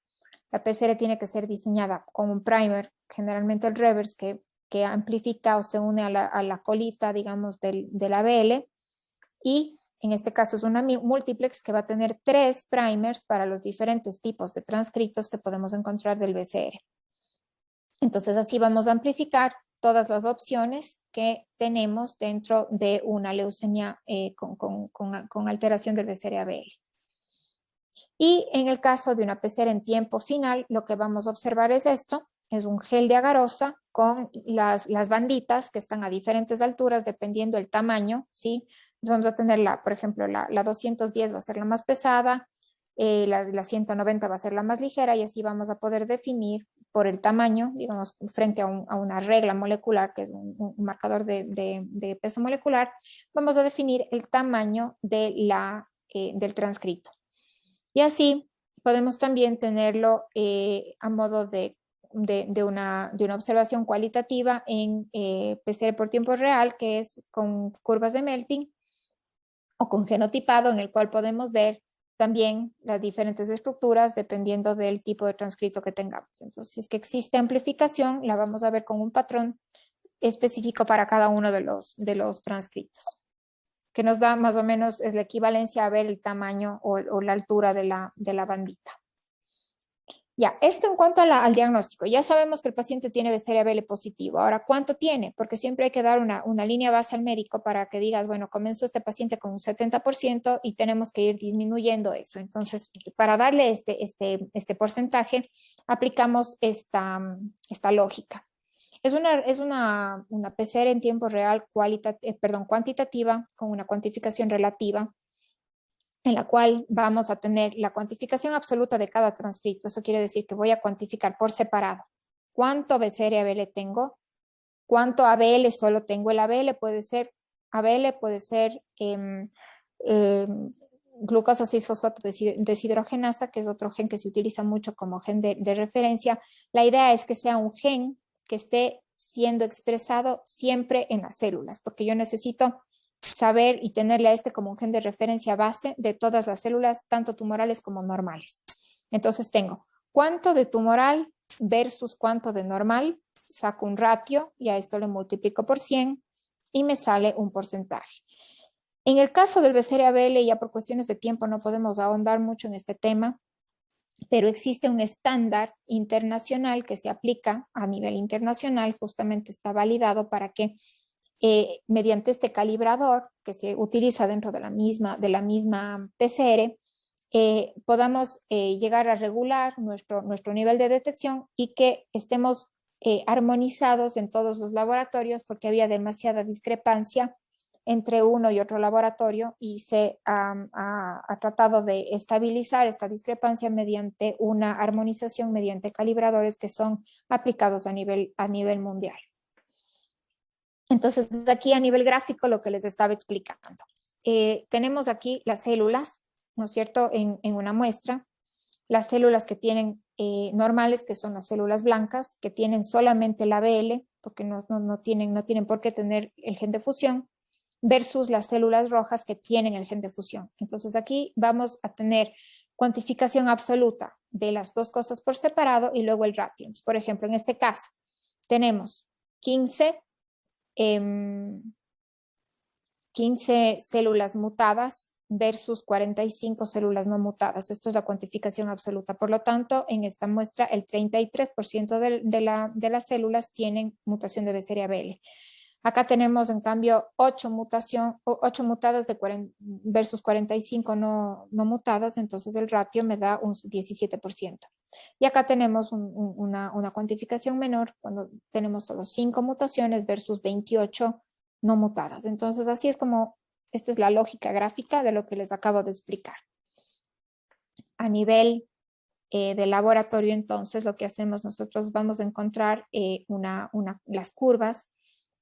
La PCR tiene que ser diseñada con un primer, generalmente el reverse, que amplifica o se une a la colita, digamos, del ABL, y en este caso es una multiplex que va a tener 3 primers para los diferentes tipos de transcriptos que podemos encontrar del BCR. Entonces así vamos a amplificar todas las opciones que tenemos dentro de una leucemia con alteración del BCR-ABL. Y en el caso de una PCR en tiempo final, lo que vamos a observar es esto, es un gel de agarosa con las banditas que están a diferentes alturas dependiendo del tamaño, ¿sí? Vamos a tener, por ejemplo, la 210 va a ser la más pesada, la 190 va a ser la más ligera, y así vamos a poder definir por el tamaño, digamos, frente a una regla molecular, que es un marcador de peso molecular, vamos a definir el tamaño del transcrito. Y así podemos también tenerlo a modo de una observación cualitativa en PCR por tiempo real, que es con curvas de melting, o con genotipado, en el cual podemos ver también las diferentes estructuras dependiendo del tipo de transcrito que tengamos. Entonces, si es que existe amplificación, la vamos a ver con un patrón específico para cada uno de los transcritos, que nos da más o menos, es la equivalencia a ver el tamaño o la altura de la bandita. Ya, esto en cuanto al diagnóstico. Ya sabemos que el paciente tiene BCR-ABL positivo. Ahora, ¿cuánto tiene? Porque siempre hay que dar una línea base al médico para que digas, bueno, comenzó este paciente con un 70% y tenemos que ir disminuyendo eso. Entonces, para darle este porcentaje, aplicamos esta lógica. Es una PCR en tiempo real cuantitativa con una cuantificación relativa, en la cual vamos a tener la cuantificación absoluta de cada transcrito. Eso quiere decir que voy a cuantificar por separado cuánto BCR-ABL tengo, cuánto ABL solo tengo. El ABL puede ser glucosa 6-fosfato deshidrogenasa, que es otro gen que se utiliza mucho como gen de referencia. La idea es que sea un gen que esté siendo expresado siempre en las células, porque yo necesito saber y tenerle a este como un gen de referencia base de todas las células, tanto tumorales como normales. Entonces tengo cuánto de tumoral versus cuánto de normal, saco un ratio y a esto le multiplico por 100 y me sale un porcentaje. En el caso del BCR-ABL, ya por cuestiones de tiempo no podemos ahondar mucho en este tema, pero existe un estándar internacional que se aplica a nivel internacional, justamente está validado para que mediante este calibrador que se utiliza dentro de la misma PCR, podamos llegar a regular nuestro nivel de detección y que estemos armonizados en todos los laboratorios, porque había demasiada discrepancia entre uno y otro laboratorio, y se ha tratado de estabilizar esta discrepancia mediante una armonización mediante calibradores que son aplicados a nivel mundial. Entonces, aquí a nivel gráfico lo que les estaba explicando. Tenemos aquí las células, ¿no es cierto?, en una muestra. Las células que tienen normales, que son las células blancas, que tienen solamente la ABL, porque no tienen por qué tener el gen de fusión, versus las células rojas que tienen el gen de fusión. Entonces aquí vamos a tener cuantificación absoluta de las dos cosas por separado y luego el ratio. Por ejemplo, en este caso tenemos 15 células mutadas versus 45 células no mutadas. Esto es la cuantificación absoluta. Por lo tanto, en esta muestra, el 33% de las células tienen mutación de BCR-ABL. Acá tenemos, en cambio, 8 mutadas versus 45 no mutadas, entonces el ratio me da un 17%. Y acá tenemos una cuantificación menor cuando tenemos solo 5 mutaciones versus 28 no mutadas. Entonces, así es como, esta es la lógica gráfica de lo que les acabo de explicar. A nivel de laboratorio, entonces, lo que hacemos nosotros, vamos a encontrar las curvas.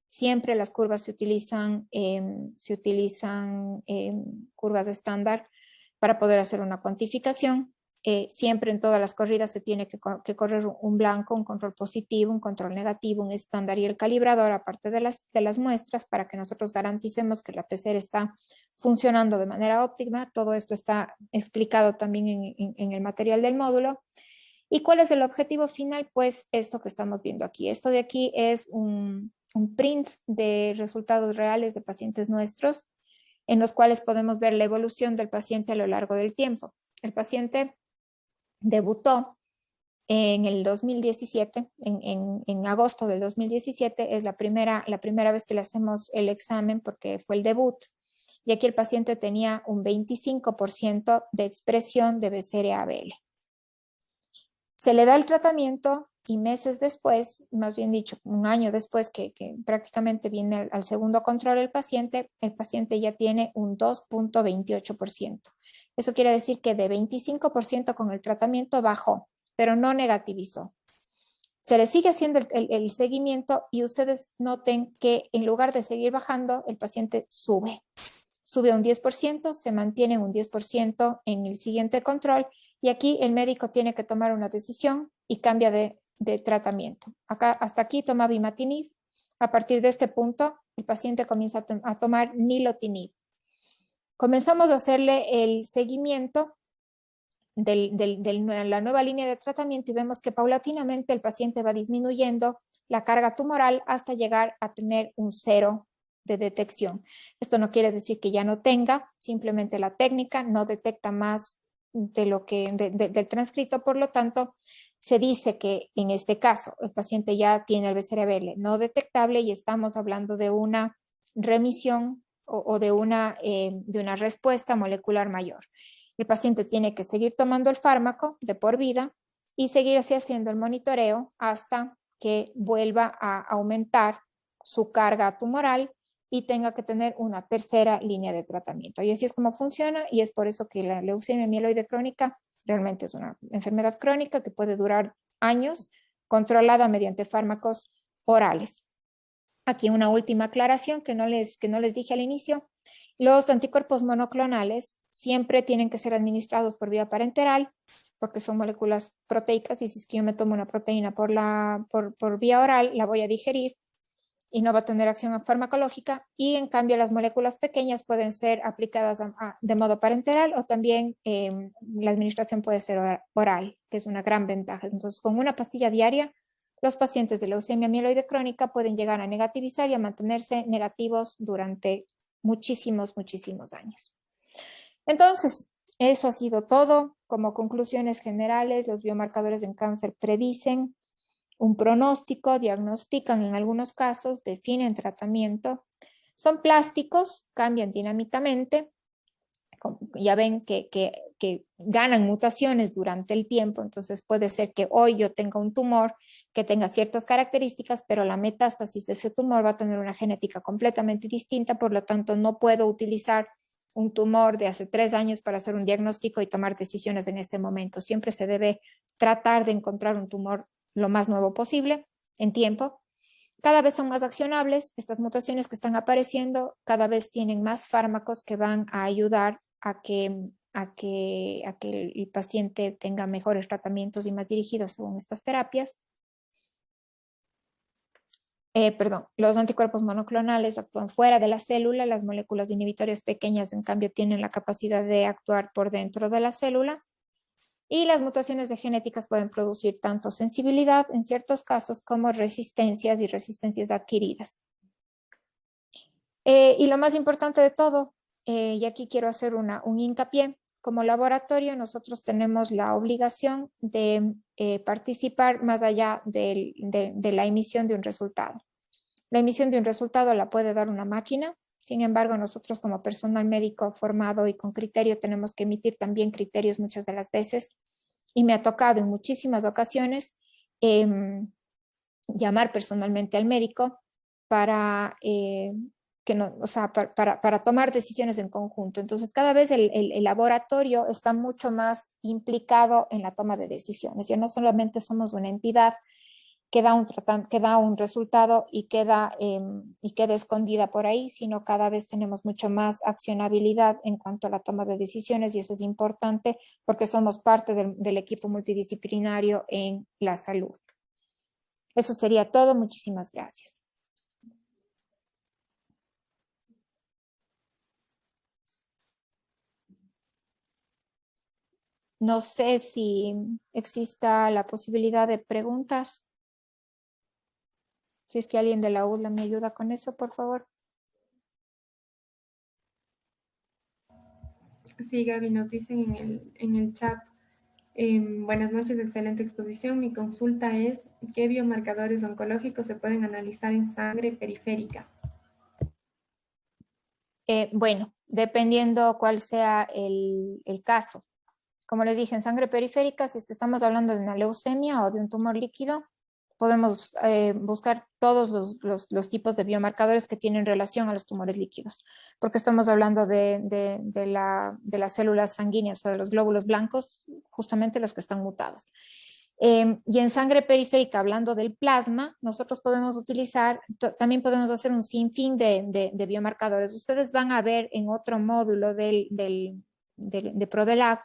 Siempre las curvas se utilizan curvas de estándar para poder hacer una cuantificación. Siempre en todas las corridas se tiene que correr un blanco, un control positivo, un control negativo, un estándar y el calibrador, aparte de las muestras, para que nosotros garanticemos que la PCR está funcionando de manera óptima. Todo esto está explicado también en el material del módulo. ¿Y cuál es el objetivo final? Pues esto que estamos viendo aquí. Esto de aquí es un print de resultados reales de pacientes nuestros, en los cuales podemos ver la evolución del paciente a lo largo del tiempo. El paciente debutó en el 2017, en agosto del 2017, es la primera vez que le hacemos el examen porque fue el debut. Y aquí el paciente tenía un 25% de expresión de BCR-ABL. Se le da el tratamiento y meses después, más bien dicho, un año después que prácticamente viene al segundo control el paciente ya tiene un 2.28%. Eso quiere decir que de 25% con el tratamiento bajó, pero no negativizó. Se le sigue haciendo el seguimiento y ustedes noten que en lugar de seguir bajando, el paciente sube. Sube un 10%, se mantiene un 10% en el siguiente control y aquí el médico tiene que tomar una decisión y cambia de tratamiento. Acá, hasta aquí tomaba imatinib. A partir de este punto, el paciente comienza a tomar nilotinib. Comenzamos a hacerle el seguimiento de la nueva línea de tratamiento y vemos que paulatinamente el paciente va disminuyendo la carga tumoral hasta llegar a tener un 0 de detección. Esto no quiere decir que ya no tenga, simplemente la técnica no detecta más del transcrito, por lo tanto, se dice que en este caso el paciente ya tiene el BCR-ABL no detectable y estamos hablando de una remisión o de una respuesta molecular mayor. El paciente tiene que seguir tomando el fármaco de por vida y seguir así haciendo el monitoreo hasta que vuelva a aumentar su carga tumoral y tenga que tener una tercera línea de tratamiento. Y así es como funciona y es por eso que la leucemia mieloide crónica realmente es una enfermedad crónica que puede durar años, controlada mediante fármacos orales. Aquí una última aclaración que no les dije al inicio. Los anticuerpos monoclonales siempre tienen que ser administrados por vía parenteral porque son moléculas proteicas y si es que yo me tomo una proteína por vía oral, la voy a digerir y no va a tener acción farmacológica y en cambio las moléculas pequeñas pueden ser aplicadas de modo parenteral o también la administración puede ser oral, que es una gran ventaja. Entonces, con una pastilla diaria, los pacientes de leucemia mieloide crónica pueden llegar a negativizar y a mantenerse negativos durante muchísimos años. Entonces, eso ha sido todo. Como conclusiones generales, los biomarcadores en cáncer predicen un pronóstico, diagnostican en algunos casos, definen tratamiento, son plásticos, cambian dinámicamente, ya ven que ganan mutaciones durante el tiempo, entonces puede ser que hoy yo tenga un tumor que tenga ciertas características, pero la metástasis de ese tumor va a tener una genética completamente distinta, por lo tanto no puedo utilizar un tumor de hace 3 años para hacer un diagnóstico y tomar decisiones en este momento. Siempre se debe tratar de encontrar un tumor lo más nuevo posible en tiempo. Cada vez son más accionables estas mutaciones que están apareciendo, cada vez tienen más fármacos que van a ayudar a que el paciente tenga mejores tratamientos y más dirigidos según estas terapias. Los anticuerpos monoclonales actúan fuera de la célula, las moléculas inhibitorias pequeñas en cambio tienen la capacidad de actuar por dentro de la célula Y las mutaciones de genéticas pueden producir tanto sensibilidad en ciertos casos como resistencias y resistencias adquiridas. Y lo más importante de todo, y aquí quiero hacer un hincapié, como laboratorio nosotros tenemos la obligación de participar más allá de la emisión de un resultado. La emisión de un resultado la puede dar una máquina, sin embargo nosotros como personal médico formado y con criterio tenemos que emitir también criterios muchas de las veces, y me ha tocado en muchísimas ocasiones llamar personalmente al médico para o sea, para tomar decisiones en conjunto. Entonces, cada vez el laboratorio está mucho más implicado en la toma de decisiones. Ya no solamente somos una entidad que da un resultado y queda escondida por ahí, sino cada vez tenemos mucho más accionabilidad en cuanto a la toma de decisiones, y eso es importante porque somos parte del equipo multidisciplinario en la salud. Eso sería todo. Muchísimas gracias. No sé si exista la posibilidad de preguntas. Si es que alguien de la UDLA me ayuda con eso, por favor. Sí, Gaby, nos dicen en el chat. Buenas noches, excelente exposición. Mi consulta es, ¿qué biomarcadores oncológicos se pueden analizar en sangre periférica? Bueno, dependiendo cuál sea el caso. Como les dije, en sangre periférica, si es que estamos hablando de una leucemia o de un tumor líquido, podemos buscar todos los tipos de biomarcadores que tienen relación a los tumores líquidos, porque estamos hablando de las células sanguíneas o de los glóbulos blancos, justamente los que están mutados. Y en sangre periférica, hablando del plasma, nosotros podemos utilizar, también podemos hacer un sinfín de biomarcadores. Ustedes van a ver en otro módulo de ProDelab,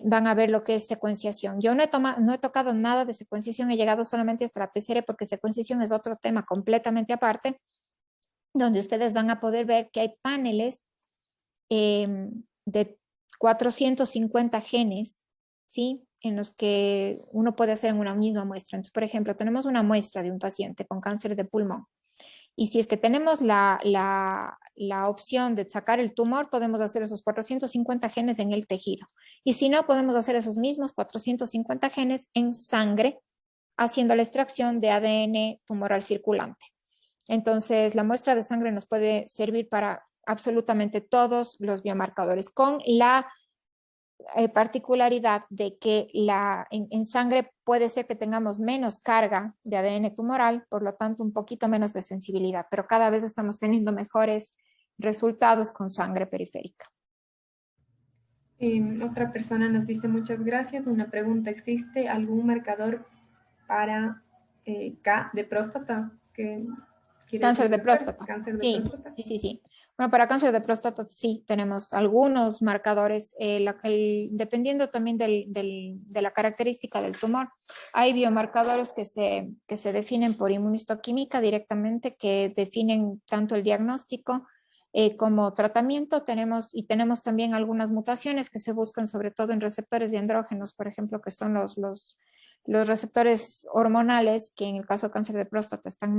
van a ver lo que es secuenciación. Yo no he tocado nada de secuenciación, he llegado solamente hasta la PCR porque secuenciación es otro tema completamente aparte, donde ustedes van a poder ver que hay paneles de 450 genes, ¿sí? En los que uno puede hacer en una misma muestra. Entonces, por ejemplo, tenemos una muestra de un paciente con cáncer de pulmón. Y si es que tenemos la opción de sacar el tumor, podemos hacer esos 450 genes en el tejido. Y si no, podemos hacer esos mismos 450 genes en sangre, haciendo la extracción de ADN tumoral circulante. Entonces, la muestra de sangre nos puede servir para absolutamente todos los biomarcadores, con la particularidad de que en sangre puede ser que tengamos menos carga de ADN tumoral, por lo tanto un poquito menos de sensibilidad, pero cada vez estamos teniendo mejores resultados con sangre periférica. Otra persona nos dice muchas gracias. Una pregunta, ¿existe algún marcador para K de próstata? Cáncer de próstata. Cáncer de Sí, próstata. sí, sí, sí. Bueno, para cáncer de próstata sí, tenemos algunos marcadores, dependiendo también de la característica del tumor. Hay biomarcadores que se definen por inmunistoquímica directamente, que definen tanto el diagnóstico como tratamiento. Tenemos también algunas mutaciones que se buscan sobre todo en receptores de andrógenos, por ejemplo, que son los receptores hormonales, que en el caso de cáncer de próstata son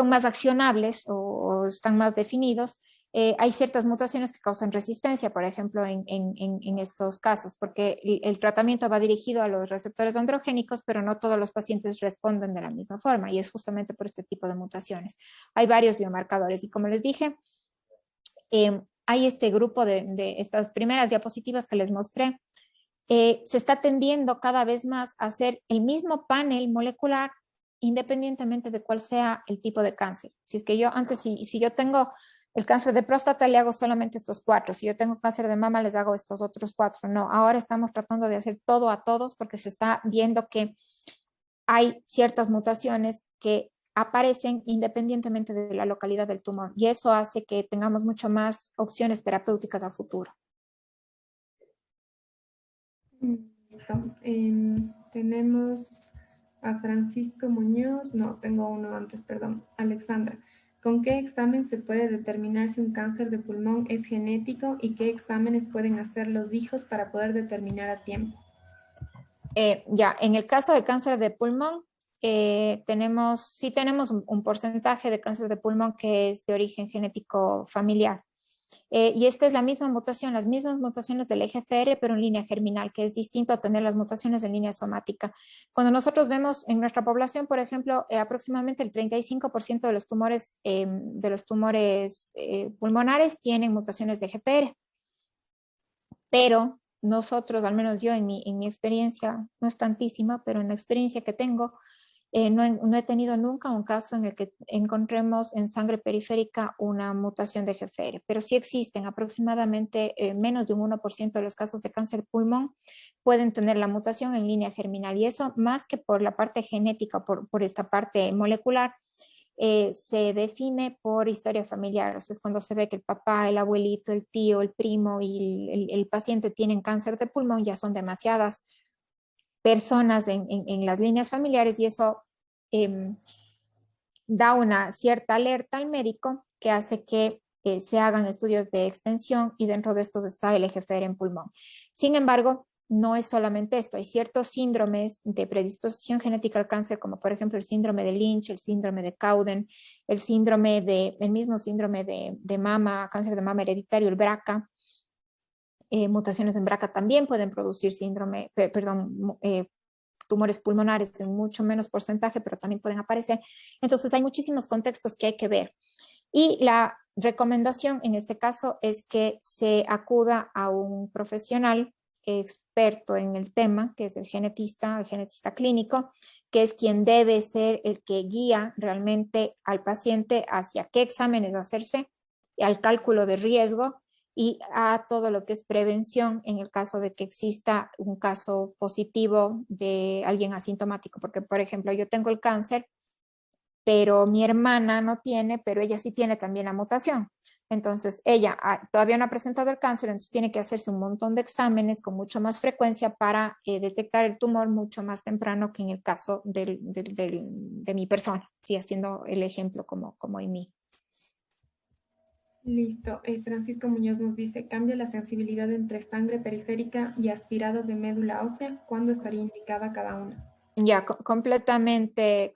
más accionables o están más definidos. Hay ciertas mutaciones que causan resistencia, por ejemplo, en estos casos, porque el tratamiento va dirigido a los receptores androgénicos, pero no todos los pacientes responden de la misma forma, y es justamente por este tipo de mutaciones. Hay varios biomarcadores, y como les dije, hay este grupo de estas primeras diapositivas que les mostré. Se está tendiendo cada vez más a hacer el mismo panel molecular independientemente de cuál sea el tipo de cáncer. Si es que yo antes, si yo tengo el cáncer de próstata, le hago solamente estos 4. Si yo tengo cáncer de mama, les hago estos otros 4. No, ahora estamos tratando de hacer todo a todos porque se está viendo que hay ciertas mutaciones que aparecen independientemente de la localidad del tumor, y eso hace que tengamos mucho más opciones terapéuticas a futuro. Listo. Tenemos a Francisco Muñoz, no, tengo uno antes, perdón, Alexandra. ¿Con qué examen se puede determinar si un cáncer de pulmón es genético y qué exámenes pueden hacer los hijos para poder determinar a tiempo? Ya, en el caso de cáncer de pulmón, sí tenemos un porcentaje de cáncer de pulmón que es de origen genético familiar. Y esta es la misma mutación, las mismas mutaciones del EGFR, pero en línea germinal, que es distinto a tener las mutaciones en línea somática. Cuando nosotros vemos en nuestra población, por ejemplo, aproximadamente el 35% de los tumores pulmonares tienen mutaciones de EGFR, pero nosotros, al menos yo en mi experiencia, no es tantísima, pero en la experiencia que tengo, no he tenido nunca un caso en el que encontremos en sangre periférica una mutación de GFR, pero sí existen aproximadamente menos de un 1% de los casos de cáncer pulmón pueden tener la mutación en línea germinal, y eso más que por la parte genética, por esta parte molecular, se define por historia familiar. O sea, es cuando se ve que el papá, el abuelito, el tío, el primo y el paciente tienen cáncer de pulmón, ya son demasiadas personas en las líneas familiares, y eso eh, da una cierta alerta al médico que hace que se hagan estudios de extensión, y dentro de estos está el EGFR en pulmón. Sin embargo, no es solamente esto, hay ciertos síndromes de predisposición genética al cáncer, como por ejemplo el síndrome de Lynch, el síndrome de Cowden, el mismo síndrome de mama, cáncer de mama hereditario, el BRCA. Mutaciones en BRCA también pueden producir tumores pulmonares en mucho menos porcentaje, pero también pueden aparecer. Entonces hay muchísimos contextos que hay que ver. Y la recomendación en este caso es que se acuda a un profesional experto en el tema, que es el genetista clínico, que es quien debe ser el que guía realmente al paciente hacia qué exámenes hacerse, al cálculo de riesgo y a todo lo que es prevención en el caso de que exista un caso positivo de alguien asintomático. Porque, por ejemplo, yo tengo el cáncer, pero mi hermana no tiene, pero ella sí tiene también la mutación. Entonces, ella todavía no ha presentado el cáncer, entonces tiene que hacerse un montón de exámenes con mucho más frecuencia para detectar el tumor mucho más temprano que en el caso de mi persona, sí, haciendo el ejemplo como en mí. Listo. Francisco Muñoz nos dice, ¿cambia la sensibilidad entre sangre periférica y aspirado de médula ósea? ¿Cuándo estaría indicada cada una? Ya, completamente,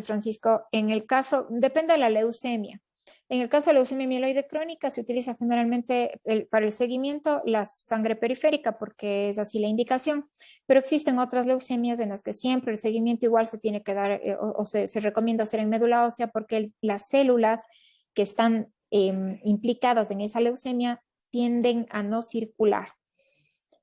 Francisco. En el caso, depende de la leucemia. En el caso de leucemia mieloide crónica se utiliza generalmente para el seguimiento la sangre periférica porque es así la indicación, pero existen otras leucemias en las que siempre el seguimiento igual se tiene que dar o se recomienda hacer en médula ósea porque las células que están implicadas en esa leucemia tienden a no circular.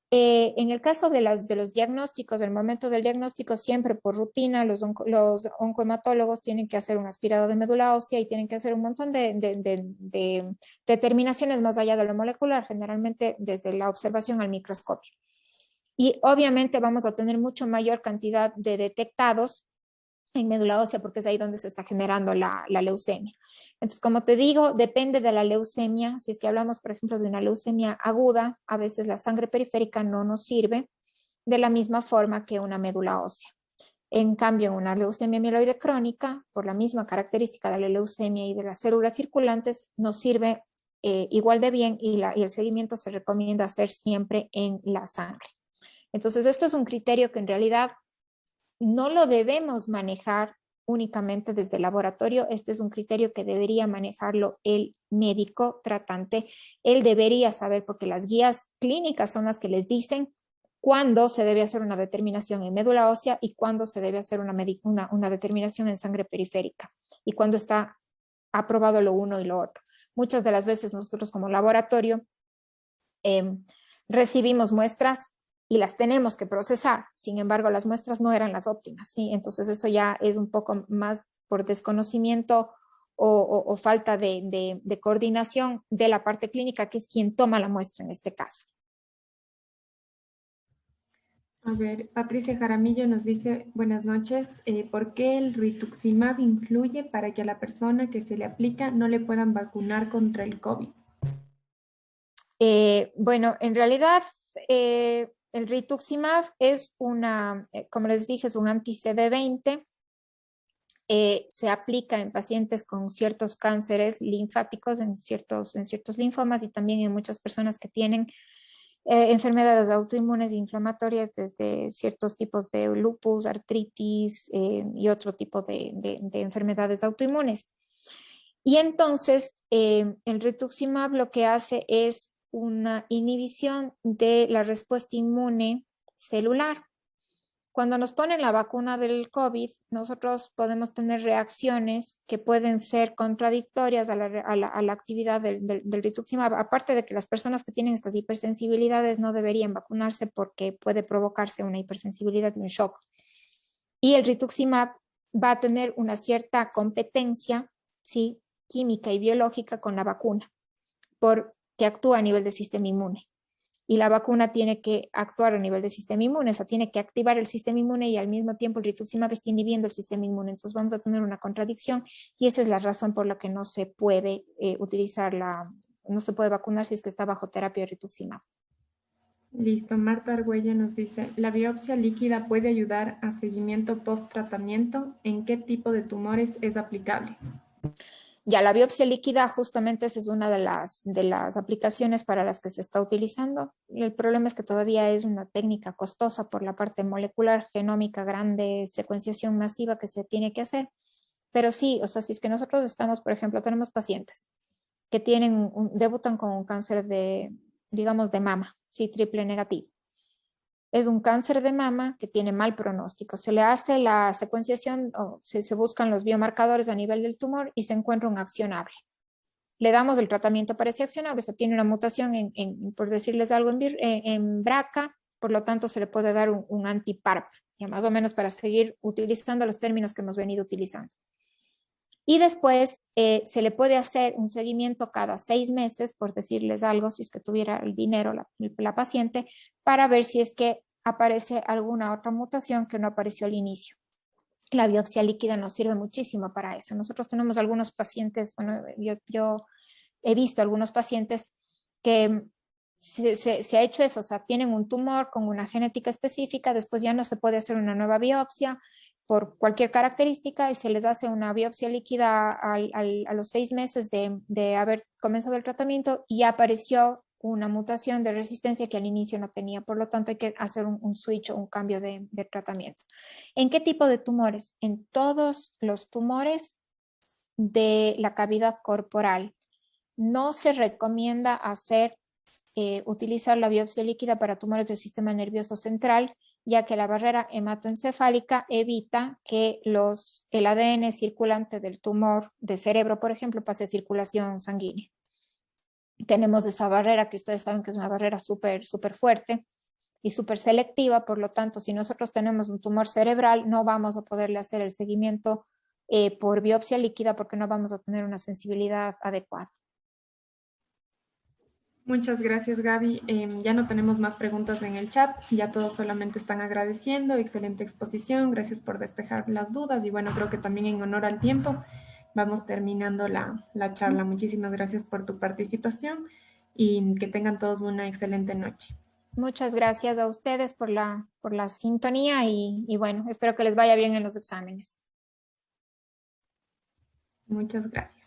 En el caso de los diagnósticos, del momento del diagnóstico, siempre por rutina, los oncohematólogos tienen que hacer un aspirado de médula ósea y tienen que hacer un montón de determinaciones más allá de lo molecular, generalmente desde la observación al microscopio. Y obviamente vamos a tener mucho mayor cantidad de detectados en médula ósea porque es ahí donde se está generando la leucemia. Entonces, como te digo, depende de la leucemia. Si es que hablamos, por ejemplo, de una leucemia aguda, a veces la sangre periférica no nos sirve de la misma forma que una médula ósea. En cambio, en una leucemia mieloide crónica, por la misma característica de la leucemia y de las células circulantes, nos sirve igual de bien, y el seguimiento se recomienda hacer siempre en la sangre. Entonces, esto es un criterio que en realidad no lo debemos manejar únicamente desde el laboratorio. Este es un criterio que debería manejarlo el médico tratante. Él debería saber, porque las guías clínicas son las que les dicen cuándo se debe hacer una determinación en médula ósea y cuándo se debe hacer una determinación en sangre periférica y cuándo está aprobado lo uno y lo otro. Muchas de las veces nosotros como laboratorio recibimos muestras y las tenemos que procesar. Sin embargo, las muestras no eran las óptimas, ¿sí? Entonces eso ya es un poco más por desconocimiento o falta de coordinación de la parte clínica, que es quien toma la muestra en este caso. A ver, Patricia Jaramillo nos dice, buenas noches, ¿por qué el rituximab influye para que a la persona que se le aplica no le puedan vacunar contra el COVID? Bueno, en realidad el rituximab es como les dije, es un anti-CD20 se aplica en pacientes con ciertos cánceres linfáticos, en ciertos linfomas y también en muchas personas que tienen enfermedades autoinmunes e inflamatorias, desde ciertos tipos de lupus, artritis y otro tipo de enfermedades autoinmunes. Y entonces el rituximab lo que hace es una inhibición de la respuesta inmune celular. Cuando nos ponen la vacuna del COVID, nosotros podemos tener reacciones que pueden ser contradictorias a la actividad del rituximab. Aparte de que las personas que tienen estas hipersensibilidades no deberían vacunarse porque puede provocarse una hipersensibilidad y un shock. Y el rituximab va a tener una cierta competencia, ¿sí?, química y biológica con la vacuna, porque actúa a nivel del sistema inmune. Y la vacuna tiene que actuar a nivel del sistema inmune, o sea, tiene que activar el sistema inmune y al mismo tiempo el rituximab está inhibiendo el sistema inmune. Entonces vamos a tener una contradicción y esa es la razón por la que no se puede no se puede vacunar si es que está bajo terapia de rituximab. Listo, Marta Argüello nos dice, ¿la biopsia líquida puede ayudar a seguimiento post-tratamiento? ¿En qué tipo de tumores es aplicable? Ya, la biopsia líquida justamente esa es una de las aplicaciones para las que se está utilizando. El problema es que todavía es una técnica costosa por la parte molecular, genómica grande, secuenciación masiva que se tiene que hacer. Pero sí, o sea, si es que nosotros estamos, por ejemplo, tenemos pacientes que debutan con un cáncer digamos, de mama, sí, triple negativo. Es un cáncer de mama que tiene mal pronóstico. Se le hace la secuenciación o se buscan los biomarcadores a nivel del tumor y se encuentra un accionable. Le damos el tratamiento para ese accionable, o sea, tiene una mutación por decirles algo, en BRCA, por lo tanto se le puede dar un anti-PARP, ya más o menos para seguir utilizando los términos que hemos venido utilizando. Y después se le puede hacer un seguimiento cada 6 meses, por decirles algo, si es que tuviera el dinero la paciente, para ver si es que aparece alguna otra mutación que no apareció al inicio. La biopsia líquida nos sirve muchísimo para eso. Nosotros tenemos algunos pacientes, bueno, yo he visto algunos pacientes que se ha hecho eso, o sea, tienen un tumor con una genética específica, después ya no se puede hacer una nueva biopsia por cualquier característica y se les hace una biopsia líquida a los 6 meses de haber comenzado el tratamiento y ya apareció una mutación de resistencia que al inicio no tenía, por lo tanto hay que hacer un switch o un cambio de tratamiento. ¿En qué tipo de tumores? En todos los tumores de la cavidad corporal. No se recomienda utilizar la biopsia líquida para tumores del sistema nervioso central, ya que la barrera hematoencefálica evita que el ADN circulante del tumor de cerebro, por ejemplo, pase a circulación sanguínea. Tenemos esa barrera que ustedes saben que es una barrera súper fuerte y súper selectiva, por lo tanto, si nosotros tenemos un tumor cerebral, no vamos a poderle hacer el seguimiento por biopsia líquida porque no vamos a tener una sensibilidad adecuada. Muchas gracias, Gaby. Ya no tenemos más preguntas en el chat, ya todos solamente están agradeciendo. Excelente exposición, gracias por despejar las dudas y bueno, creo que también en honor al tiempo vamos terminando la charla. Muchísimas gracias por tu participación y que tengan todos una excelente noche. Muchas gracias a ustedes por la sintonía y bueno, espero que les vaya bien en los exámenes. Muchas gracias.